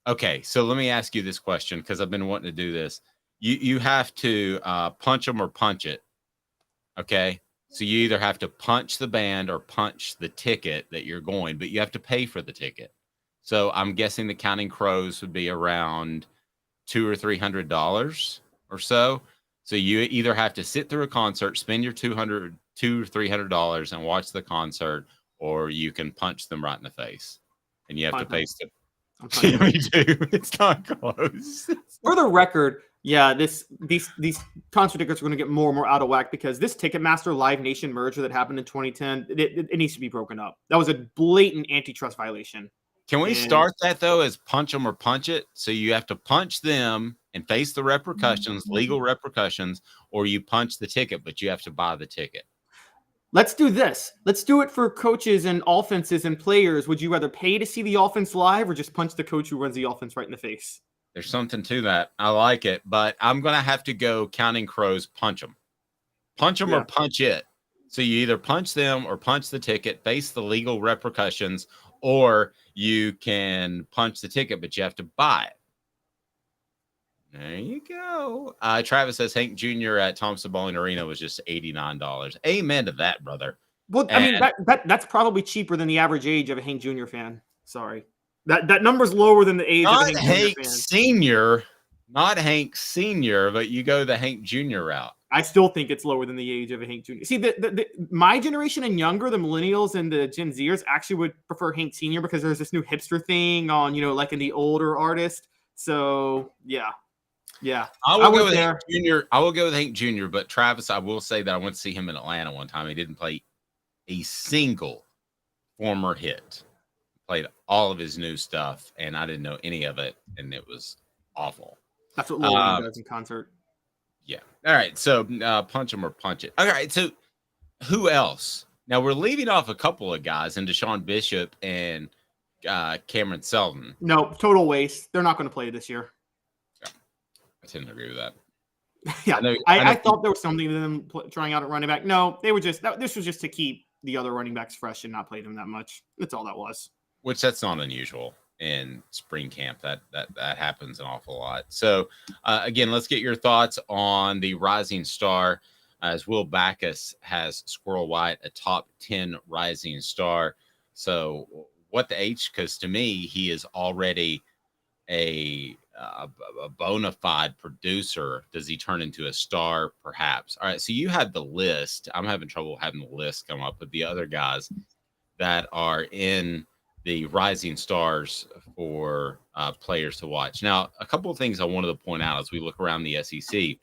Okay, so let me ask you this question because I've been wanting to do this. You have to punch them or punch it. Okay, so you either have to punch the band or punch the ticket that you're going, but you have to pay for the ticket. So I'm guessing the Counting Crows would be around $200 or $300 or so. So you either have to sit through a concert, spend your $200 or $300 and watch the concert, or you can punch them right in the face, and you have to pay. Me too. It's not close. For the record, yeah, these concert tickets are going to get more and more out of whack because this Ticketmaster Live Nation merger that happened in 2010, it needs to be broken up. That was a blatant antitrust violation. Can we start that though as punch them or punch it? So you have to punch them and face the repercussions, legal repercussions, or you punch the ticket, but you have to buy the ticket. Let's do this. Let's do it for coaches and offenses and players. Would you rather pay to see the offense live or just punch the coach who runs the offense right in the face? There's something to that. I like it, but I'm going to have to go Counting Crows, punch them. Punch them or punch it. So you either punch them or punch the ticket, face the legal repercussions, or you can punch the ticket, but you have to buy it. There you go. Travis says Hank Jr. at Thompson Bowling Arena was just $89. Amen to that, brother. Well, I mean, that's probably cheaper than the average age of a Hank Jr. fan. Sorry. That number's lower than the age of a Hank Hank Jr. fan. Sr., not Hank Sr., but you go the Hank Jr. route. I still think it's lower than the age of a Hank Jr. See, my generation and younger, the millennials and the Gen Zers, actually would prefer Hank Sr. because there's this new hipster thing on, like in the older artist. So, yeah. I will go with Hank Jr. I will go with Hank Jr., but Travis, I will say that I went to see him in Atlanta one time. He didn't play a single former hit. Played all of his new stuff, and I didn't know any of it, and it was awful. That's what Lil Wayne does in concert. Yeah. All right. So punch him or punch it. All right. So who else? Now we're leaving off a couple of guys, and Deshaun Bishop and Cameron Selden. No, total waste. They're not going to play this year. Yeah, I tend to agree with that. Yeah, I thought there was something to them trying out at running back. No, they were just this was just to keep the other running backs fresh and not play them that much. That's all that was. Which that's not unusual in spring camp. That happens an awful lot. So again, let's get your thoughts on the rising star. As Will Backus has Squirrel White a top 10 rising star. So what the H? Because to me, he is already a bona fide producer. Does he turn into a star? Perhaps. All right. So you had the list. I'm having trouble having the list come up with the other guys that are in the rising stars for players to watch. Now, a couple of things I wanted to point out as we look around the SEC.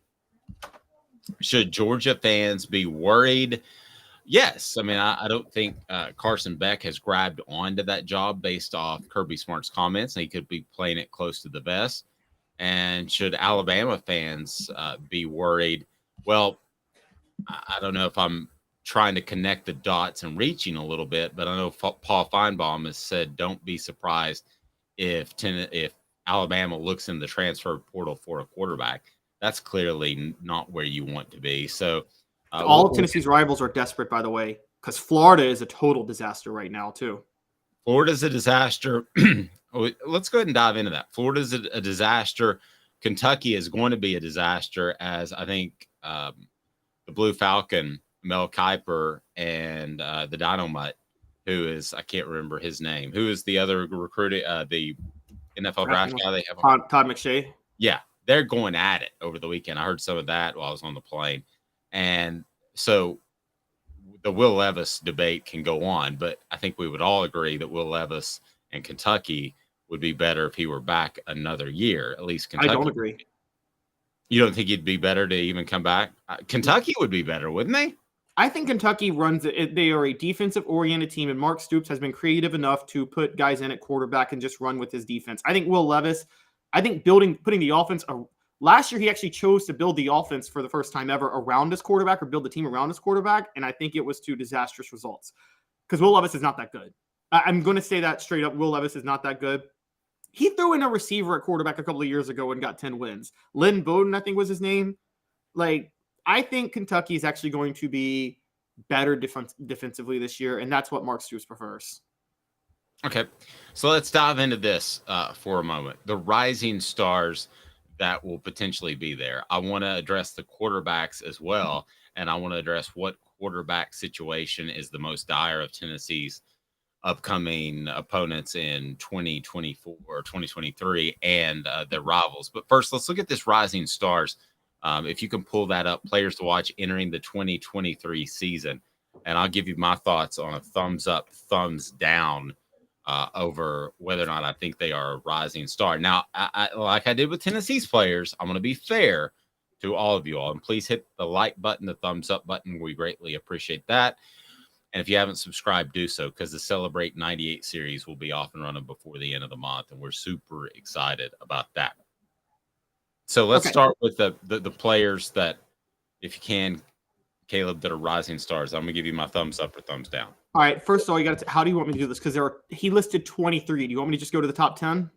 Should Georgia fans be worried? Yes. I mean, I don't think Carson Beck has grabbed onto that job based off Kirby Smart's comments, and he could be playing it close to the vest. And should Alabama fans be worried? Well, I don't know if I'm trying to connect the dots and reaching a little bit, but I know Paul Feinbaum has said don't be surprised if Alabama looks in the transfer portal for a quarterback. That's clearly not where you want to be. So all of Tennessee's rivals are desperate, by the way, because Florida is a total disaster right now too. Florida's a disaster. Let's go ahead and dive into that. Florida's a disaster. Kentucky is going to be a disaster, as I think the Blue Falcon, Mel Kiper, and the Dynamite, who is, I can't remember his name, who is the other recruiting, the NFL draft guy they have. Todd McShay. Yeah, they're going at it over the weekend. I heard some of that while I was on the plane. And so the Will Levis debate can go on, but I think we would all agree that Will Levis and Kentucky would be better if he were back another year. At least Kentucky. I don't agree. You don't think he'd be better to even come back? Kentucky would be better, wouldn't they? I think Kentucky runs it. They are a defensive-oriented team, and Mark Stoops has been creative enough to put guys in at quarterback and just run with his defense. I think Will Levis, putting the offense. Last year, he actually chose to build the offense for the first time ever around his quarterback, or build the team around his quarterback, and I think it was to disastrous results because Will Levis is not that good. I'm going to say that straight up. Will Levis is not that good. He threw in a receiver at quarterback a couple of years ago and got 10 wins. Lynn Bowden, I think was his name. I think Kentucky is actually going to be better defensively this year, and that's what Mark Stoops prefers. Okay, so let's dive into this for a moment. The rising stars that will potentially be there. I want to address the quarterbacks as well, and I want to address what quarterback situation is the most dire of Tennessee's upcoming opponents in 2024 or 2023 and their rivals. But first, let's look at this rising stars. If you can pull that up, players to watch entering the 2023 season. And I'll give you my thoughts on a thumbs up, thumbs down over whether or not I think they are a rising star. Now, I like I did with Tennessee's players, I'm going to be fair to all of you all. And please hit the like button, the thumbs up button. We greatly appreciate that. And if you haven't subscribed, do so, because the Celebrate 98 series will be off and running before the end of the month. And we're super excited about that. So let's start with the players that, if you can, Caleb, that are rising stars. I'm going to give you my thumbs up or thumbs down. All right. First of all, how do you want me to do this? Because he listed 23. Do you want me to just go to the top 10?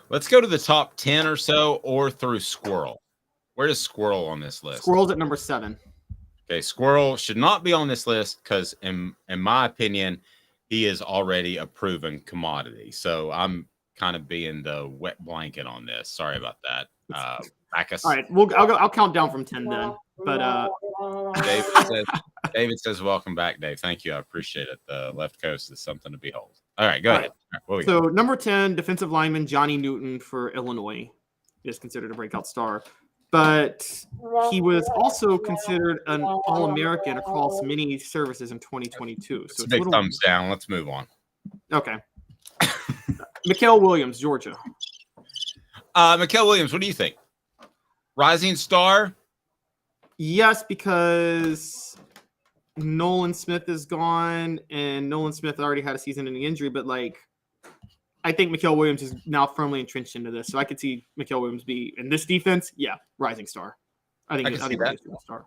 Let's go to the top 10 or so, or through Squirrel. Where is Squirrel on this list? Squirrel's at number 7. Okay, Squirrel should not be on this list because, in my opinion, he is already a proven commodity. So I'm kind of being the wet blanket on this. Sorry about that. back us. All right, I'll count down from 10 then. But David says, "Welcome back, Dave. Thank you. I appreciate it. The left coast is something to behold." All right, go ahead. All right, so number 10, defensive lineman Johnny Newton for Illinois is considered a breakout star, but he was also considered an All-American across many services in 2022. So it's a big thumbs down. Let's move on. Okay. Mikael Williams, Georgia. Mikael Williams, what do you think? Rising star? Yes, because Nolan Smith is gone, and Nolan Smith already had a season-ending injury. But I think Mikael Williams is now firmly entrenched into this, so I could see Mikael Williams be in this defense. Yeah, rising star. I think he's a star.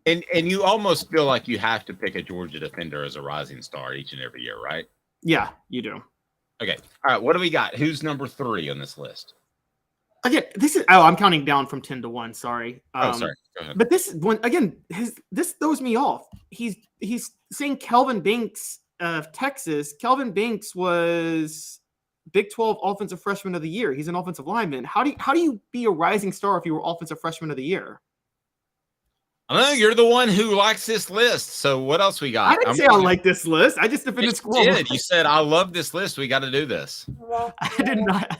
And you almost feel like you have to pick a Georgia defender as a rising star each and every year, right? Yeah, you do. Okay. All right. What do we got? Who's number 3 on this list? Again, I'm counting down from 10 to 1. Sorry. Sorry. Go ahead. But this one again, this throws me off. He's saying Kelvin Banks of Texas. Kelvin Banks was Big 12 Offensive Freshman of the Year. He's an offensive lineman. How do you be a rising star if you were Offensive Freshman of the Year? I don't know. You're the one who likes this list. So what else we got? I didn't say I like this list. I just defended Squirrel. You did. You said, I love this list. We got to do this. I did not.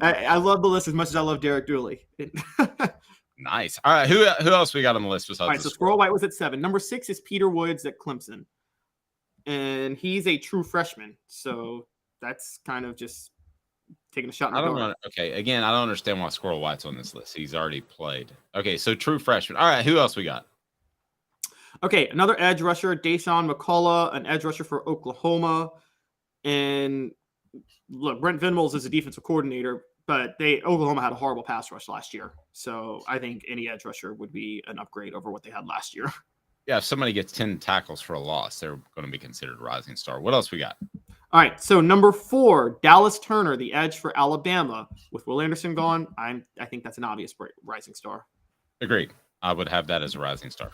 I love the list as much as I love Derek Dooley. Nice. All right. Who else we got on the list besides? All right. So Squirrel White was at 7. Number 6 is Peter Woods at Clemson. And he's a true freshman. So that's kind of just taking a shot in the dark. Okay. Again, I don't understand why Squirrel White's on this list. He's already played. Okay. So true freshman. All right. Who else we got? Okay. Another edge rusher, Deshaun McCullough, an edge rusher for Oklahoma. And look, Brent Venables is a defensive coordinator, but Oklahoma had a horrible pass rush last year. So I think any edge rusher would be an upgrade over what they had last year. Yeah. If somebody gets 10 tackles for a loss, they're going to be considered a rising star. What else we got? All right, so number 4, Dallas Turner, the edge for Alabama. With Will Anderson gone, I think that's an obvious rising star. Agreed. I would have that as a rising star.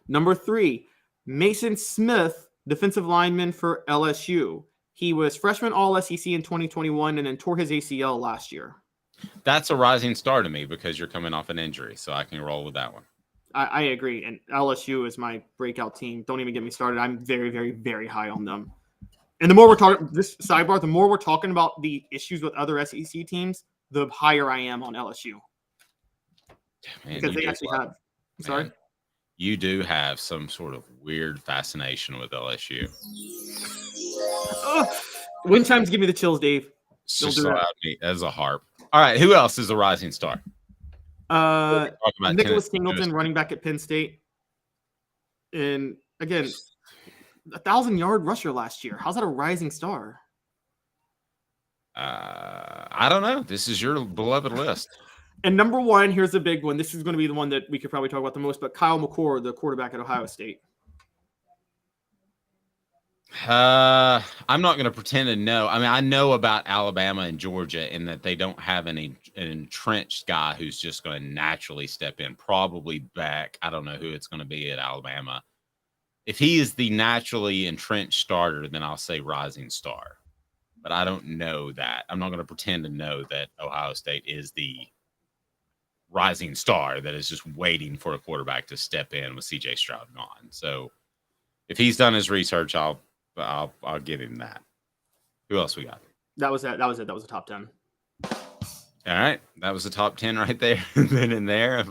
Number 3, Mason Smith, defensive lineman for LSU. He was freshman All-SEC in 2021 and then tore his ACL last year. That's a rising star to me because you're coming off an injury, so I can roll with that one. I agree, and LSU is my breakout team. Don't even get me started. I'm very, very, very high on them. And the more we're talking this sidebar, the more we're talking about the issues with other SEC teams, the higher I am on LSU. Man, because they actually have. Sorry? Man, you do have some sort of weird fascination with LSU. Wind chimes give me the chills, Dave. Just allowed me as a harp. All right, who else is a rising star? Nicholas Singleton, running back at Penn State. And again, 1,000-yard rusher last year. How's that a rising star? I don't know. This is your beloved list. And number 1, here's the big one. This is going to be the one that we could probably talk about the most, but Kyle McCord, the quarterback at Ohio State. I'm not going to pretend to know. I mean, I know about Alabama and Georgia in that they don't have an entrenched guy who's just going to naturally step in, probably back. I don't know who it's going to be at Alabama. If he is the naturally entrenched starter, then I'll say rising star. But I don't know that. I'm not going to pretend to know that Ohio State is the rising star that is just waiting for a quarterback to step in with C.J. Stroud gone. So if he's done his research, I'll give him that. Who else we got? That was it. That was the top 10. All right. That was the top 10 right there. Then in there.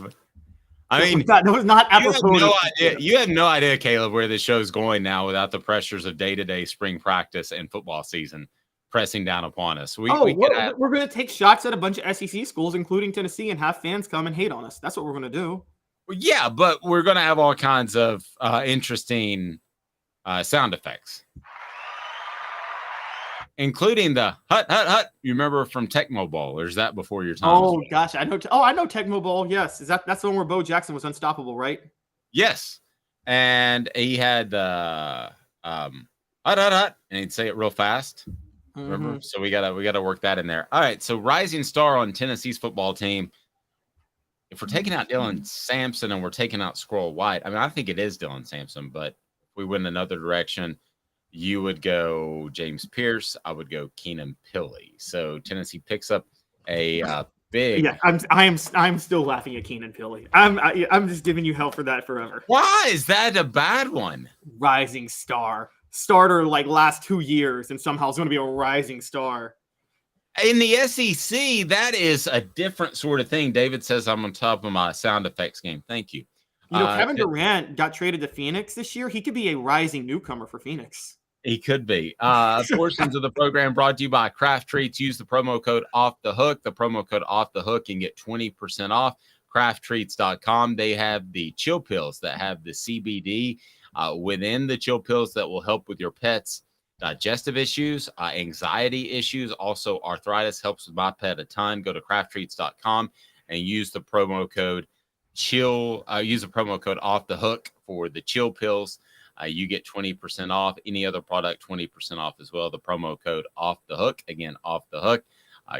I mean, that was not apropos. You have no idea, Caleb, where this show's going now without the pressures of day-to-day spring practice and football season pressing down upon us. We're going to take shots at a bunch of SEC schools, including Tennessee, and have fans come and hate on us. That's what we're going to do. Well, yeah, but we're going to have all kinds of interesting sound effects, including the hut, hut, hut. You remember from Tecmo Bowl, or is that before your time? Oh, gosh. I know. I know Tecmo Bowl. Yes. That's the one where Bo Jackson was unstoppable, right? Yes. And he had hut, hut, hut, and he'd say it real fast. Remember? Mm-hmm. So we gotta work that in there. All right. So rising star on Tennessee's football team. If we're taking out Dylan Sampson and we're taking out Squirrel White, I mean, I think it is Dylan Sampson, but if we went another direction, You would go James Pierce. I would go Keenan Pilley. So Tennessee picks up a big. Yeah, I'm still laughing at Keenan Pilley. I'm just giving you hell for that forever. Why is that a bad one? Rising star. Starter like last 2 years, and somehow is going to be a rising star. In the SEC, that is a different sort of thing. David says I'm on top of my sound effects game. Thank you. You know, Kevin Durant got traded to Phoenix this year. He could be a rising newcomer for Phoenix. He could be. Portions of the program brought to you by Craft Treats. Use the promo code Off the Hook. The promo code Off the Hook and get 20% off. CraftTreats.com. They have the chill pills that have the CBD within the chill pills that will help with your pets' digestive issues, anxiety issues, also arthritis. Helps with my pet a ton. Go to CraftTreats.com and use the promo code chill. Use the promo code Off the Hook for the chill pills. You get 20% off. Any other product, 20% off as well. The promo code Off the Hook. Again, Off the Hook.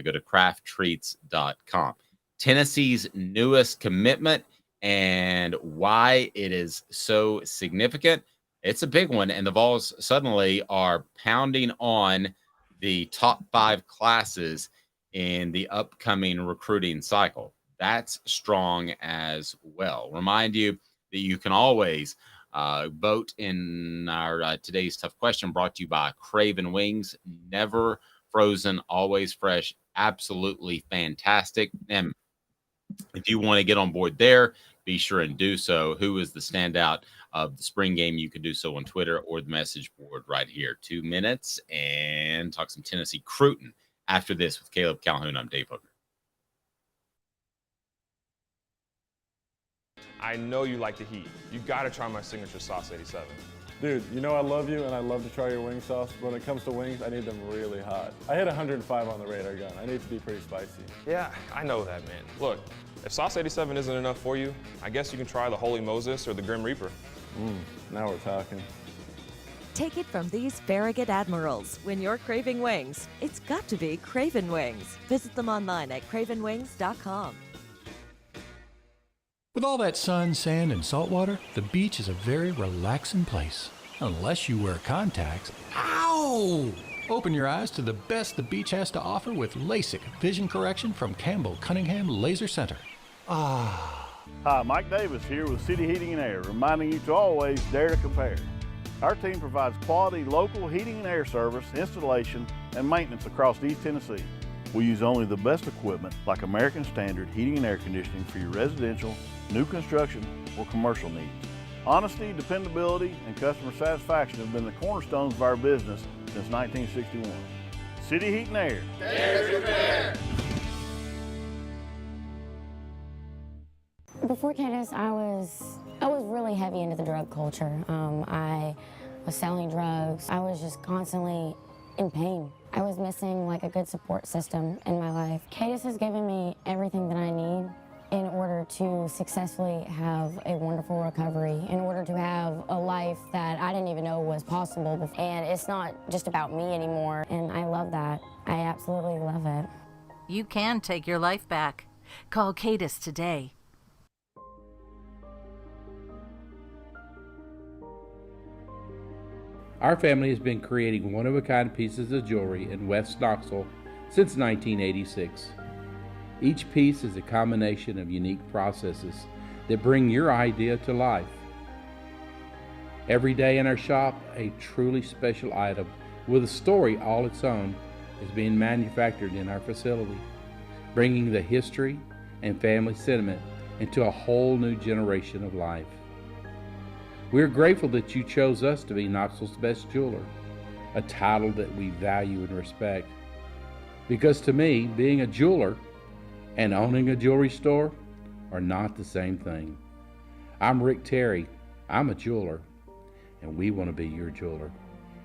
Go to crafttreats.com. Tennessee's newest commitment and why it is so significant. It's a big one. And the Vols suddenly are pounding on the top 5 classes in the upcoming recruiting cycle. That's strong as well. Remind you that you can always vote in our today's tough question, brought to you by Craven Wings. Never frozen, always fresh, absolutely fantastic. And if you want to get on board there, be sure and do so. Who is the standout of the spring game? You can do so on Twitter or the message board right here. 2 minutes and talk some Tennessee Cruton after this with Caleb Calhoun. I'm Dave Hooker. I know you like the heat. You got to try my signature sauce 87. Dude, you know I love you and I love to try your wing sauce. But when it comes to wings, I need them really hot. I hit 105 on the radar gun. I need to be pretty spicy. Yeah, I know that, man. Look, if sauce 87 isn't enough for you, I guess you can try the Holy Moses or the Grim Reaper. Now we're talking. Take it from these Farragut admirals. When you're craving wings, it's got to be Craven Wings. Visit them online at cravenwings.com. With all that sun, sand, and salt water, the beach is a very relaxing place. Unless you wear contacts. Ow! Open your eyes to the best the beach has to offer with LASIK vision correction from Campbell Cunningham Laser Center. Hi, Mike Davis here with City Heating and Air, reminding you to always dare to compare. Our team provides quality local heating and air service, installation, and maintenance across East Tennessee. We use only the best equipment like American Standard heating and air conditioning for your residential, new construction, or commercial needs. Honesty, dependability, and customer satisfaction have been the cornerstones of our business since 1961. City Heat and Air. Dare to compare. Before Cadis, I was really heavy into the drug culture. I was selling drugs. I was just constantly in pain. I was missing like a good support system in my life. Cadis has given me everything that I need in order to successfully have a wonderful recovery, in order to have a life that I didn't even know was possible before. And it's not just about me anymore, and I love that. I absolutely love it. You can take your life back. Call Cadis today. Our family has been creating one-of-a-kind pieces of jewelry in West Knoxville since 1986. Each piece is a combination of unique processes that bring your idea to life. Every day in our shop, a truly special item with a story all its own is being manufactured in our facility, bringing the history and family sentiment into a whole new generation of life. We're grateful that you chose us to be Knoxville's best jeweler, a title that we value and respect. Because to me, being a jeweler and owning a jewelry store are not the same thing. I'm Rick Terry. I'm a jeweler, and we want to be your jeweler.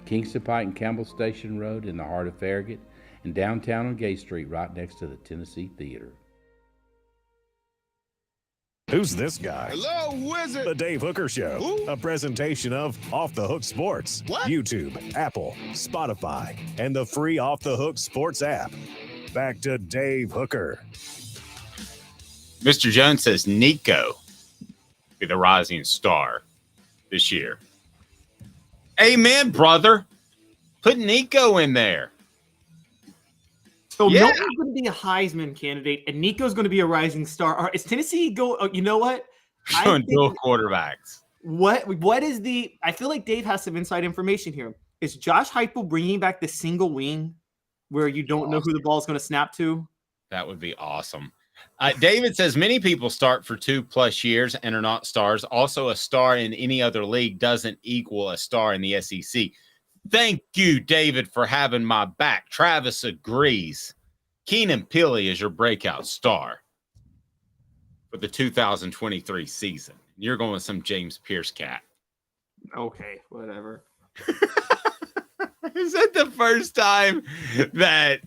Kingston Pike and Campbell Station Road in the heart of Farragut, and downtown on Gay Street right next to the Tennessee Theater. Who's this guy? Hello, wizard. The Dave Hooker Show, Who? a presentation of Off the Hook Sports, What? YouTube, Apple, Spotify, and the free Off the Hook Sports app. Back to Dave Hooker. Mr. Jones says Nico be the rising star this year. Amen, brother. Put Nico in there. So Yeah. Milton's going to be a Heisman candidate, and Nico's going to be a rising star. All right, is Tennessee go? Oh, you know what? Showing dual quarterbacks. What is the? I feel like Dave has some inside information here. Is Josh Heupel bringing back the single wing, where you don't know who the ball is going to snap to? That would be awesome. David says many people start for 2+ years and are not stars. Also, a star in any other league doesn't equal a star in the SEC. Thank you, David, for having my back. Travis agrees. Keenan Pili is your breakout star for the 2023 season. You're going with some James Pierce cat. Okay, whatever. Is that the first time that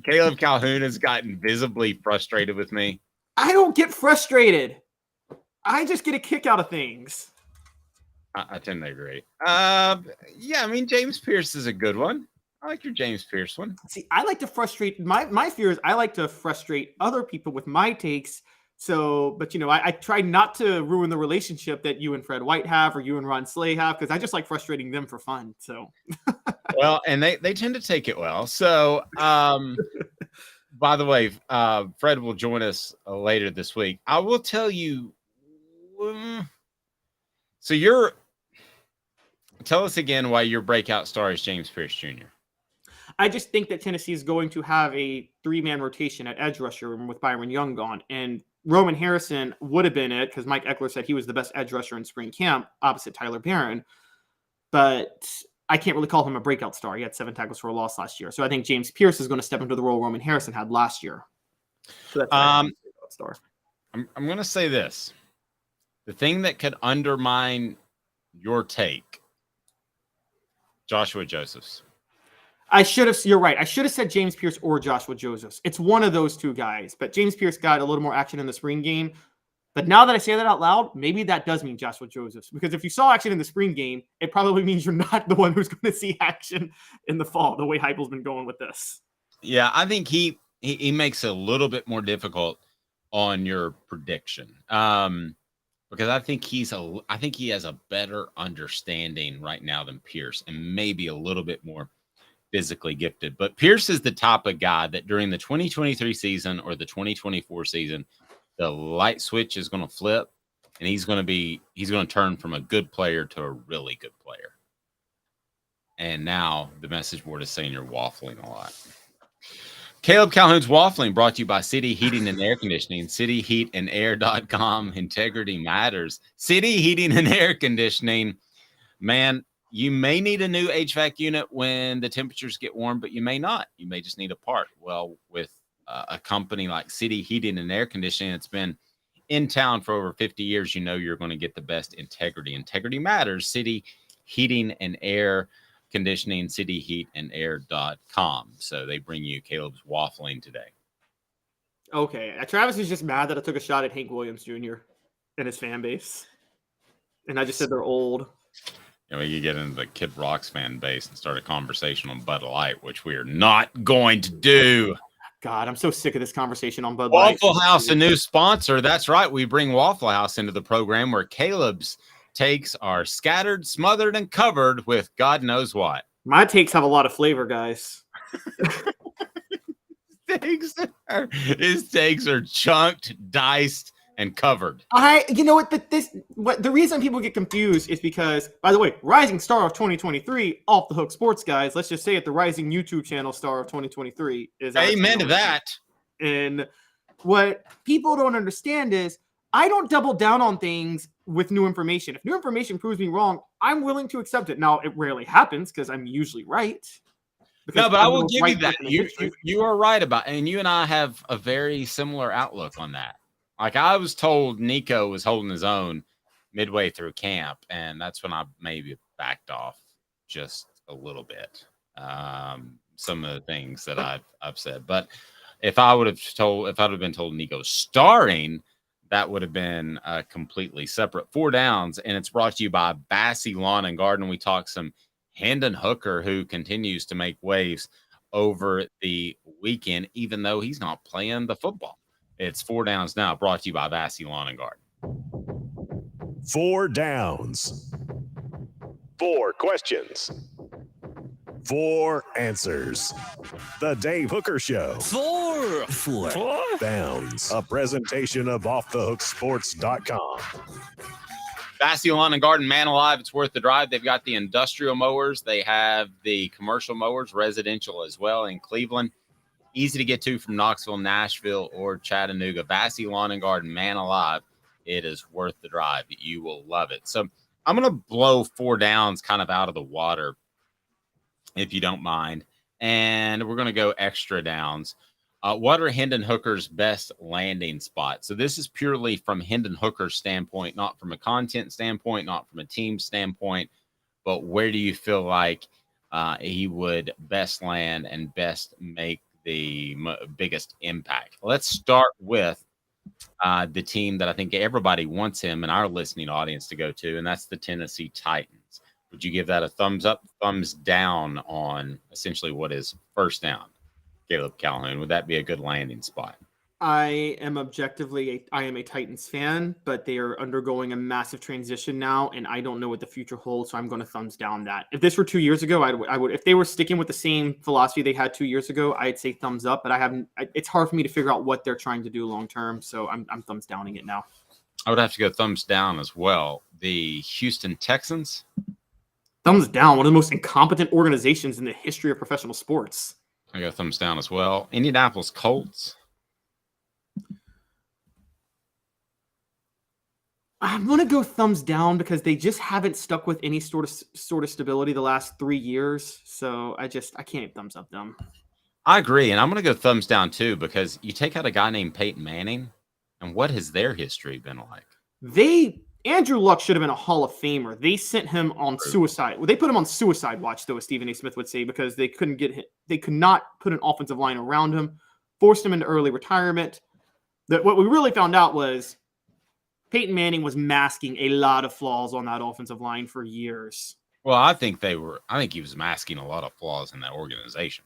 Caleb Calhoun has gotten visibly frustrated with me? I don't get frustrated. I just get a kick out of things. I tend to agree. Yeah, I mean, James Pierce is a good one. I like your James Pierce one. See, I like to frustrate my fear is I like to frustrate other people with my takes. So, but I try not to ruin the relationship that you and Fred White have or you and Ron Slay have, because I just like frustrating them for fun. So, well, and they tend to take it well. So, by the way, Fred will join us later this week. I will tell you. So tell us again why your breakout star is James Pierce Jr. I just think that Tennessee is going to have a 3-man rotation at edge rusher with Byron Young gone. And Roman Harrison would have been it because Mike Eckler said he was the best edge rusher in spring camp opposite Tyler Barron. But I can't really call him a breakout star. He had 7 tackles for a loss last year. So I think James Pierce is going to step into the role Roman Harrison had last year. So that's a breakout star. I'm going to say this. The thing that could undermine your take, Joshua Josephs. You're right. I should have said James Pierce or Joshua Josephs. It's one of those two guys, but James Pierce got a little more action in the spring game. But now that I say that out loud, maybe that does mean Joshua Josephs, because if you saw action in the spring game, it probably means you're not the one who's going to see action in the fall, the way Heupel's been going with this. Yeah, I think he makes it a little bit more difficult on your prediction. Because I think he has a better understanding right now than Pierce, and maybe a little bit more physically gifted. But Pierce is the type of guy that during the 2023 season or the 2024 season, the light switch is going to flip, and he's going to turn from a good player to a really good player. And now the message board is saying you're waffling a lot. Caleb Calhoun's Waffling brought to you by City Heating and Air Conditioning, cityheatandair.com. Integrity matters. City Heating and Air Conditioning. Man, you may need a new HVAC unit when the temperatures get warm, but you may not. You may just need a part. Well, with a company like City Heating and Air Conditioning, it's been in town for over 50 years. You know you're going to get the best integrity. Integrity matters. City Heating and Air Conditioning, cityheatandair.com. So they bring you Caleb's Waffling today. Okay. Travis is just mad that I took a shot at Hank Williams Jr. and his fan base. And I just said they're old. You know, you get into the Kid Rock's fan base and start a conversation on Bud Light, which we are not going to do. God, I'm so sick of this conversation on Bud Light. Waffle House, a new sponsor. That's right. We bring Waffle House into the program where Caleb's takes are scattered, smothered, and covered with God knows what. My takes have a lot of flavor, guys. His takes are chunked, diced, and covered. You know what? The reason people get confused is because, by the way, rising star of 2023, Off the Hook Sports guys. Let's just say it, the rising YouTube channel star of 2023 is. Amen to that. And what people don't understand is I don't double down on things with new information. If new information proves me wrong, I'm willing to accept it. Now, it rarely happens because I'm usually right. No, but I will give you that. You are right about, and you and I have a very similar outlook on that. Like I was told Nico was holding his own midway through camp, and that's when I maybe backed off just a little bit. Some of the things that I've said. But if I'd have been told Nico's starring, that would have been completely separate. 4 downs, and it's brought to you by Bassey Lawn and Garden. We talked some Hendon Hooker, who continues to make waves over the weekend, even though he's not playing the football. It's 4 downs now, brought to you by Bassey Lawn and Garden. 4 downs. 4 questions. 4 answers. The Dave Hooker Show. 4 Downs. A presentation of offthehooksports.com. Vassy Lawn and Garden, Man Alive, it's worth the drive. They've got the industrial mowers. They have the commercial mowers, residential as well in Cleveland. Easy to get to from Knoxville, Nashville, or Chattanooga. Vassy Lawn and Garden, Man Alive. It is worth the drive. You will love it. So I'm going to blow 4 downs kind of out of the water, if you don't mind. And we're going to go extra downs. What are Hendon Hooker's best landing spots? So this is purely from Hendon Hooker's standpoint, not from a content standpoint, not from a team standpoint, but where do you feel like he would best land and best make the biggest impact? Let's start with the team that I think everybody wants him and our listening audience to go to, and that's the Tennessee Titans. Would you give that a thumbs up, thumbs down on essentially what is first down? Caleb Calhoun, would that be a good landing spot? I am a Titans fan, but they are undergoing a massive transition now, and I don't know what the future holds, so I'm going to thumbs down that. If this were 2 years ago, I would. If they were sticking with the same philosophy they had 2 years ago, I'd say thumbs up. But it's hard for me to figure out what they're trying to do long term, so I'm thumbs downing it now. I would have to go thumbs down as well. The Houston Texans. Thumbs down. One of the most incompetent organizations in the history of professional sports. I go thumbs down as well. Indianapolis Colts. I'm going to go thumbs down because they just haven't stuck with any sort of stability the last 3 years. So I can't thumbs up them. I agree. And I'm going to go thumbs down too, because you take out a guy named Peyton Manning, and what has their history been like? Andrew Luck should have been a Hall of Famer. They sent him on suicide. Well, they put him on suicide watch, though, as Stephen A. Smith would say, because they couldn't get him. They could not put an offensive line around him, forced him into early retirement. What we really found out was Peyton Manning was masking a lot of flaws on that offensive line for years. Well, I think he was masking a lot of flaws in that organization.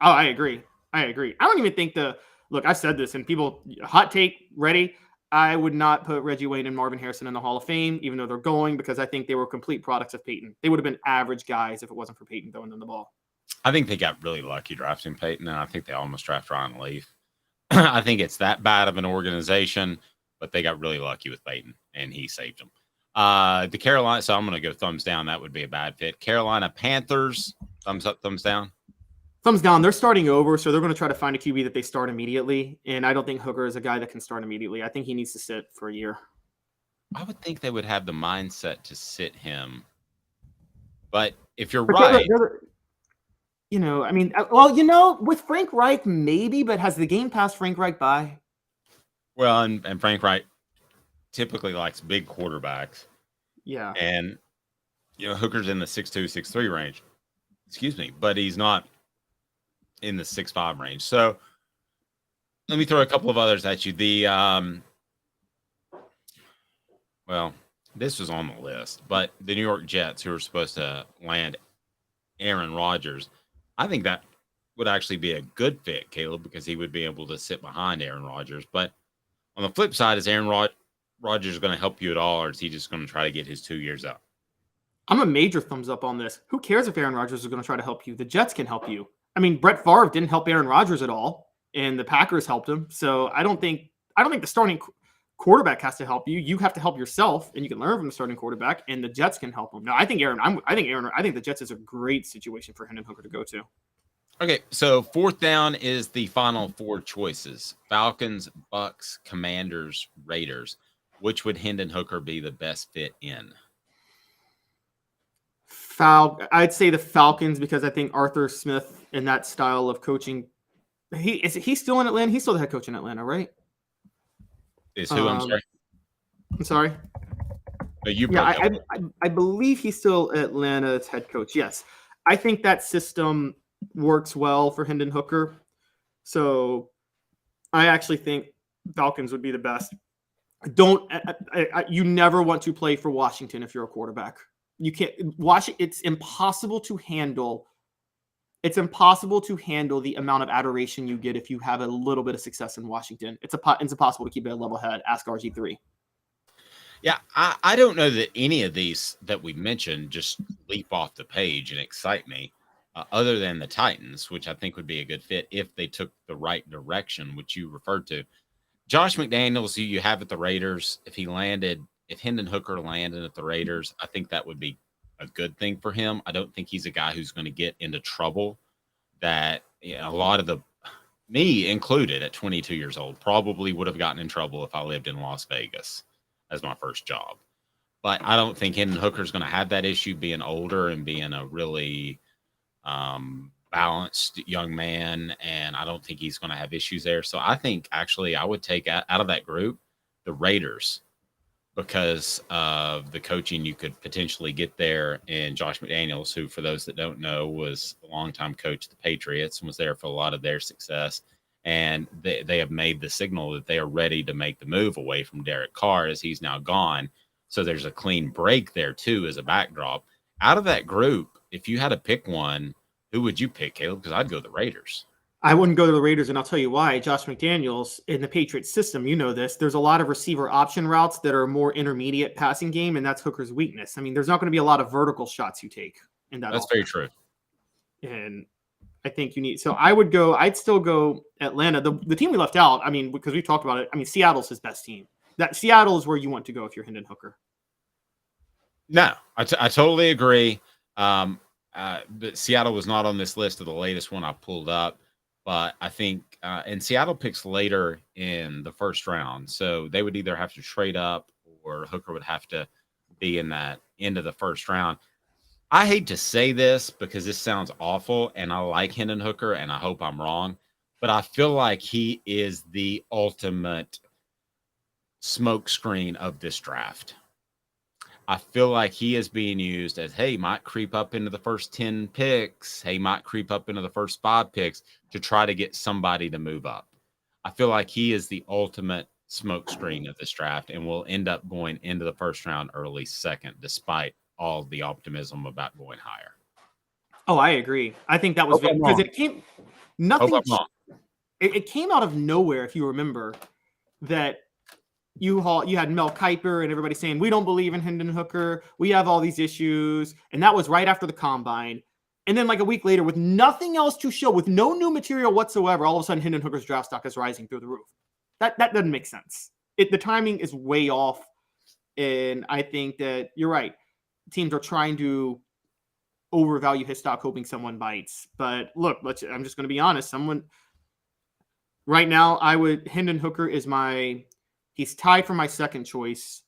Oh, I agree. I don't even think look, I've said this, and people, hot take, ready. I would not put Reggie Wayne and Marvin Harrison in the Hall of Fame, even though they're going, because I think they were complete products of Peyton. They would have been average guys if it wasn't for Peyton throwing them the ball. I think they got really lucky drafting Peyton, and I think they almost drafted Ryan Leaf. I think it's that bad of an organization, but they got really lucky with Peyton, and he saved them. The Carolina, so I'm going to go thumbs down. That would be a bad fit. Carolina Panthers, thumbs up, thumbs down. Thumbs down. They're starting over, so they're going to try to find a QB that they start immediately. And I don't think Hooker is a guy that can start immediately. I think he needs to sit for a year. I would think they would have the mindset to sit him. But if you're right. With Frank Reich, maybe, but has the game passed Frank Reich by? Well, and Frank Reich typically likes big quarterbacks. Yeah. And, Hooker's in the 6'2", 6'3" range. Excuse me, but he's not in the 6'5" range. So let me throw a couple of others at you. This was on the list, but the New York Jets, who are supposed to land Aaron Rodgers, I think that would actually be a good fit, Caleb, because he would be able to sit behind Aaron Rodgers. But on the flip side, is Aaron Rodgers going to help you at all, or is he just going to try to get his 2 years up? I'm a major thumbs up on this. Who cares if Aaron Rodgers is going to try to help you? The Jets can help you. I mean, Brett Favre didn't help Aaron Rodgers at all, and the Packers helped him. So I don't think the starting quarterback has to help you. You have to help yourself, and you can learn from the starting quarterback, and the Jets can help him. No, I think the Jets is a great situation for Hendon Hooker to go to. Okay, so fourth down is the final 4 choices: Falcons, Bucks, Commanders, Raiders. Which would Hendon Hooker be the best fit in? I'd say the Falcons, because I think Arthur Smith in that style of coaching. He's still in Atlanta. He's still the head coach in Atlanta, right? Is who? I'm sorry. I'm sorry. I believe he's still Atlanta's head coach. Yes, I think that system works well for Hendon Hooker. So I actually think Falcons would be the best. You never want to play for Washington if you're a quarterback. You can't watch it. It's impossible to handle. It's impossible to handle the amount of adoration you get if you have a little bit of success in Washington. It's impossible to keep it a level head. Ask RG3. Yeah, I don't know that any of these that we mentioned just leap off the page and excite me. other than the Titans, which I think would be a good fit if they took the right direction, which you referred to. Josh McDaniels, who you have at the Raiders, if Hendon Hooker landed at the Raiders, I think that would be a good thing for him. I don't think he's a guy who's going to get into trouble that a lot of me included at 22 years old, probably would have gotten in trouble if I lived in Las Vegas as my first job. But I don't think Hendon Hooker is going to have that issue being older and being a really balanced young man. And I don't think he's going to have issues there. So I think actually I would take out of that group the Raiders because of the coaching you could potentially get there. And Josh McDaniels, who, for those that don't know, was a longtime coach of the Patriots and was there for a lot of their success. And they have made the signal that they are ready to make the move away from Derek Carr as he's now gone. So there's a clean break there, too, as a backdrop. Out of that group, if you had to pick one, who would you pick, Caleb? Because I'd go the Raiders. I wouldn't go to the Raiders, and I'll tell you why. Josh McDaniels, in the Patriots system, you know this, there's a lot of receiver option routes that are more intermediate passing game, and that's Hooker's weakness. I mean, there's not going to be a lot of vertical shots you take in that. That's very true. And I think you need – so I'd still go Atlanta. The team we left out, I mean, because we talked about it, I mean, Seattle's his best team. Seattle is where you want to go if you're Hendon Hooker. No, I totally agree. But Seattle was not on this list of the latest one I pulled up. But I think and Seattle picks later in the first round. So they would either have to trade up or Hooker would have to be in that end of the first round. I hate to say this because this sounds awful, and I like Hendon Hooker, and I hope I'm wrong. But I feel like he is the ultimate smokescreen of this draft. I feel like he is being used as, hey, might creep up into the first 10 picks. Hey, might creep up into the first 5 picks to try to get somebody to move up. I feel like he is the ultimate smokescreen of this draft and will end up going into the first round, early second, despite all the optimism about going higher. Oh, I agree. I think that was because it came nothing. It came out of nowhere, if you remember, that you had Mel Kiper and everybody saying, we don't believe in Hendon Hooker. We have all these issues. And that was right after the combine. And then like a week later, with nothing else to show, with no new material whatsoever, all of a sudden Hendon Hooker's draft stock is rising through the roof. That doesn't make sense. The timing is way off. And I think that you're right. Teams are trying to overvalue his stock, hoping someone bites. But look, I'm just going to be honest. Right now, Hendon Hooker is he's tied for my second choice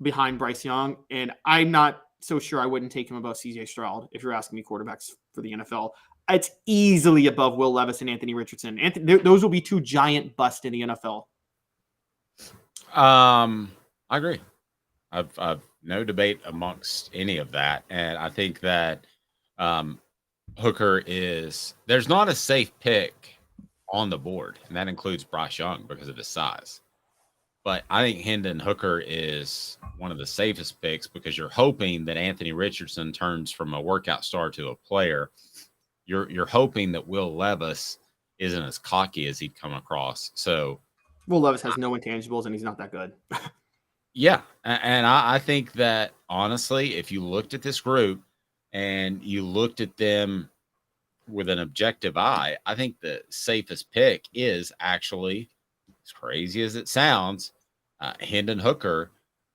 behind Bryce Young, and I'm not so sure I wouldn't take him above CJ Stroud if you're asking me quarterbacks for the NFL. It's easily above Will Levis and Anthony Richardson. Those will be 2 giant busts in the NFL. I agree. I've no debate amongst any of that, and I think that Hooker there's not a safe pick on the board, and that includes Bryce Young because of his size. But I think Hendon Hooker is one of the safest picks because you're hoping that Anthony Richardson turns from a workout star to a player. You're hoping that Will Levis isn't as cocky as he'd come across. So Will Levis has no intangibles, and he's not that good. Yeah, and I think that, honestly, if you looked at this group and you looked at them with an objective eye, I think the safest pick is actually, as crazy as it sounds, Hendon Hooker,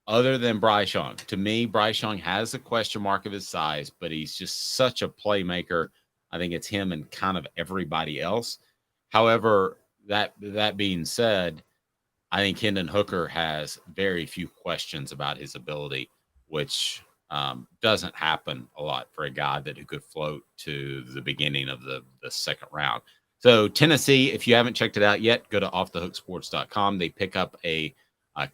other than Bryce Young. To me, Bryce Young has a question mark of his size, but he's just such a playmaker. I think it's him and kind of everybody else. However, that being said, I think Hendon Hooker has very few questions about his ability, which doesn't happen a lot for a guy who could float to the beginning of the second round. So Tennessee, if you haven't checked it out yet, go to offthehooksports.com. They pick up a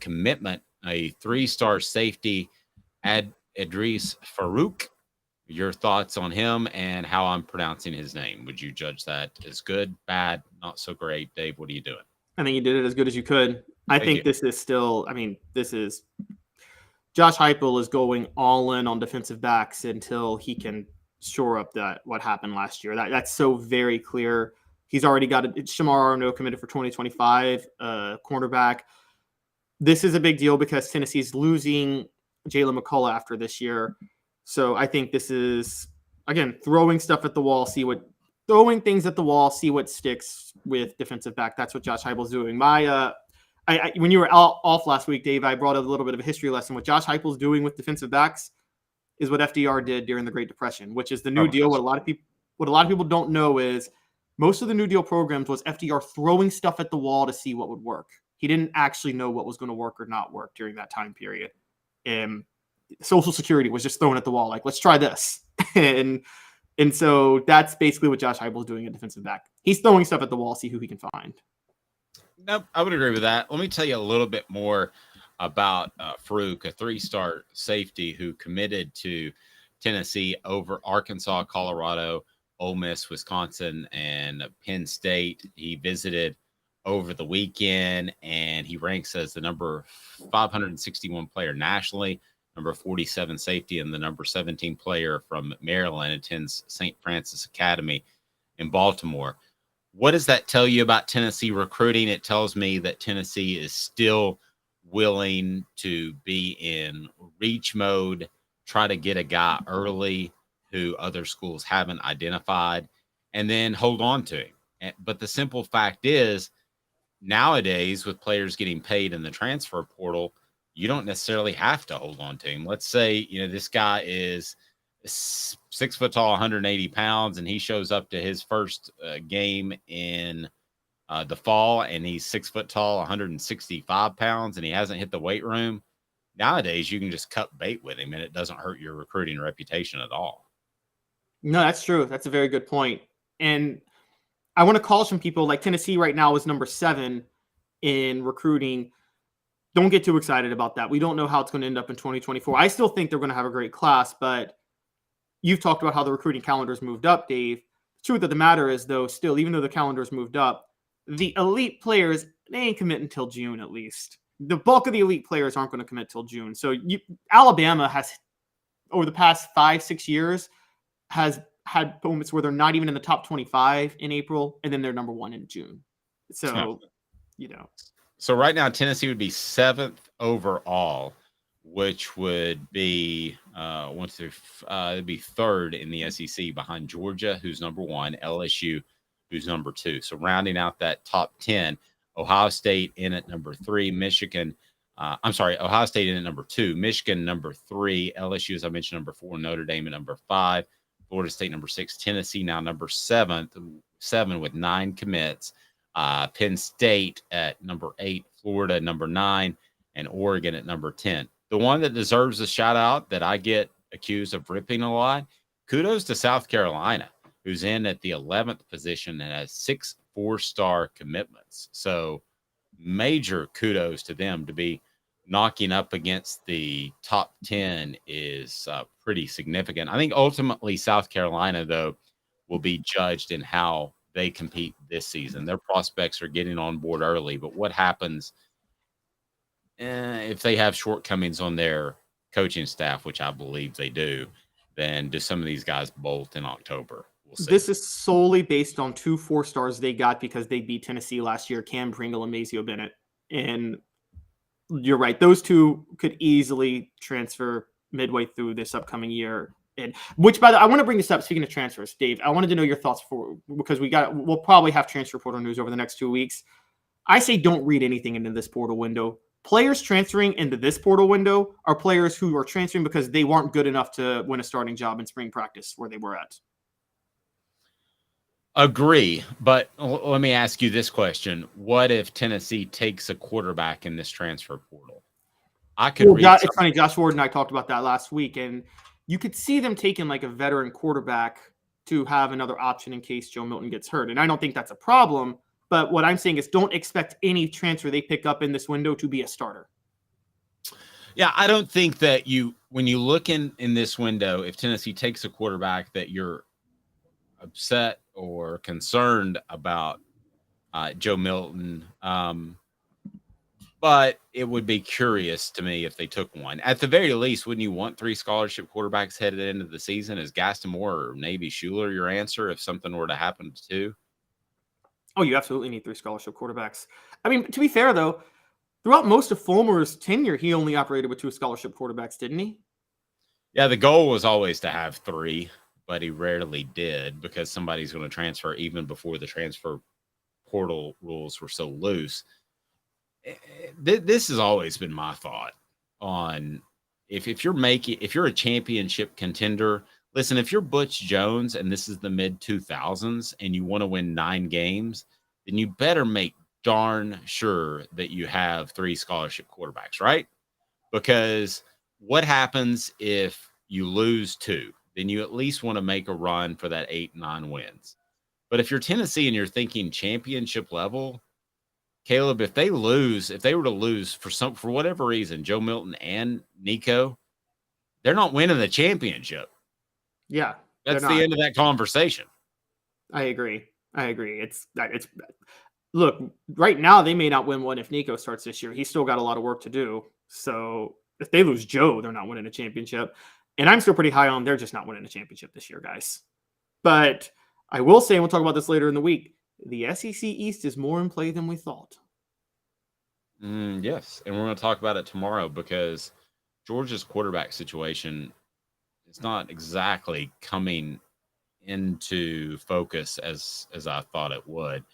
commitment, a 3-star safety, Idris Farouk. Your thoughts on him and how I'm pronouncing his name? Would you judge that as good, bad, not so great? Dave, what are you doing? I think you did it as good as you could. I think this is still, Josh Heupel is going all in on defensive backs until he can shore up what happened last year. That's so very clear. He's already got Shamar Arno committed for 2025, cornerback. This is a big deal because Tennessee's losing Jalen McCullough after this year. So I think this is again, throwing things at the wall, see what sticks with defensive back. That's what Josh Heupel's doing. When you were off last week, Dave, I brought a little bit of a history lesson. What Josh Heupel's doing with defensive backs is what FDR did during the Great Depression, which is the New Deal. What a lot of people don't know is most of the New Deal programs was FDR throwing stuff at the wall to see what would work. He didn't actually know what was going to work or not work during that time period. And Social Security was just thrown at the wall, like, let's try this. and so that's basically what Josh Heupel is doing at defensive back. He's throwing stuff at the wall, see who he can find. Nope, I would agree with that. Let me tell you a little bit more about Farouk, a 3-star safety who committed to Tennessee over Arkansas, Colorado, Ole Miss, Wisconsin, and Penn State. He visited over the weekend, and he ranks as the number 561 player nationally, number 47 safety, and the number 17 player from Maryland, attends St. Francis Academy in Baltimore. What does that tell you about Tennessee recruiting? It tells me that Tennessee is still willing to be in reach mode, try to get a guy early who other schools haven't identified, and then hold on to him. But the simple fact is, nowadays, with players getting paid in the transfer portal, you don't necessarily have to hold on to him. Let's say, this guy is 6 foot tall, 180 pounds, and he shows up to his first game in the fall, and he's 6 foot tall, 165 pounds, and he hasn't hit the weight room. Nowadays, you can just cut bait with him, and it doesn't hurt your recruiting reputation at all. No, that's true. That's a very good point. And I want to call some people, like Tennessee right now is number 7 in recruiting. Don't get too excited about that. We don't know how it's going to end up in 2024. I still think they're going to have a great class, but you've talked about how the recruiting calendar's moved up, Dave. The truth of the matter is, though, still, even though the calendar's moved up, the elite players, they ain't commit until June at least. The bulk of the elite players aren't going to commit till June. So Alabama has, over the past 5-6 years, has had moments where they're not even in the top 25 in April, and then they're number 1 in June. So, So right now, Tennessee would be 7th overall, which would be it'd be 3rd in the SEC behind Georgia, who's number 1, LSU, who's number 2. So rounding out that top 10, Ohio State in at number 3, Ohio State in at number 2, Michigan number 3, LSU, as I mentioned, number 4, Notre Dame at number 5, Florida State number 6, Tennessee now number 7 with 9 commits, Penn State at number 8, Florida number 9, and Oregon at number 10. The one that deserves a shout out that I get accused of ripping a lot, kudos to South Carolina, who's in at the 11th position and has 6 4-star commitments. So major kudos to them. To be knocking up against the top 10 is pretty significant. I think ultimately South Carolina, though, will be judged in how they compete this season. Their prospects are getting on board early, but what happens if they have shortcomings on their coaching staff, which I believe they do, then do some of these guys bolt in October? We'll see. This is solely based on 2 4-stars they got because they beat Tennessee last year, Cam Pringle and Mazeo Bennett. And you're right. Those 2 could easily transfer midway through this upcoming year. And which, by the way, I want to bring this up. Speaking of transfers, Dave, I wanted to know your thoughts because we'll probably have transfer portal news over the next 2 weeks. I say don't read anything into this portal window. Players transferring into this portal window are players who are transferring because they weren't good enough to win a starting job in spring practice where they were at. Agree, but let me ask you this question. What if Tennessee takes a quarterback in this transfer portal? It's funny. Josh Ward and I talked about that last week, and you could see them taking like a veteran quarterback to have another option in case Joe Milton gets hurt. And I don't think that's a problem, but what I'm saying is don't expect any transfer they pick up in this window to be a starter. Yeah, I don't think that when you look in this window, if Tennessee takes a quarterback that you're upset or concerned about Joe Milton, but it would be curious to me if they took one. At the very least, wouldn't you want 3 scholarship quarterbacks headed into the season? Is Gaston Moore or Navy Schuler your answer if something were to happen to? Oh, you absolutely need 3 scholarship quarterbacks. I mean, to be fair, though, throughout most of Fulmer's tenure, he only operated with 2 scholarship quarterbacks, didn't he? Yeah, the goal was always to have 3. but he rarely did because somebody's going to transfer even before the transfer portal rules were so loose. This has always been my thought on if you're a championship contender. Listen, if you're Butch Jones and this is the mid 2000s and you want to win 9 games, then you better make darn sure that you have 3 scholarship quarterbacks, right? Because what happens if you lose 2? Then you at least want to make a run for that 8-9 wins. But if you're Tennessee and you're thinking championship level, Caleb, if they were to lose for whatever reason, Joe Milton and Nico, they're not winning the championship. Yeah, that's the end of that conversation. I agree. It's look, right now they may not win one if Nico starts this year. He's still got a lot of work to do. So if they lose Joe, they're not winning a championship. And I'm still pretty high on they're just not winning a championship this year, guys. But I will say, and we'll talk about this later in the week, the SEC East is more in play than we thought. Yes, and we're going to talk about it tomorrow because Georgia's quarterback situation is not exactly coming into focus as I thought it would.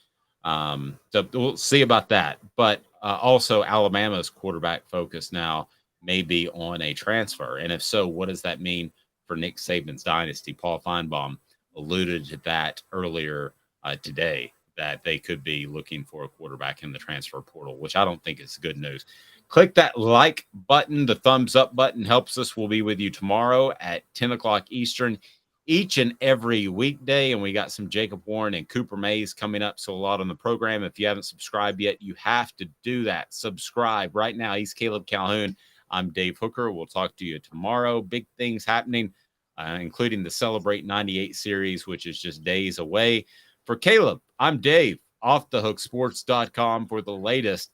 So we'll see about that. But also Alabama's quarterback focus now may be on a transfer. And if so, what does that mean for Nick Saban's dynasty? Paul Feinbaum alluded to that earlier today, that they could be looking for a quarterback in the transfer portal, which I don't think is good news. Click that like button. The thumbs up button helps us. We'll be with you tomorrow at 10 o'clock Eastern each and every weekday. And we got some Jacob Warren and Cooper Mays coming up. So a lot on the program. If you haven't subscribed yet, you have to do that. Subscribe right now. He's Caleb Calhoun. I'm Dave Hooker. We'll talk to you tomorrow. Big things happening, including the Celebrate 98 series, which is just days away. For Caleb, I'm Dave, offthehooksports.com for the latest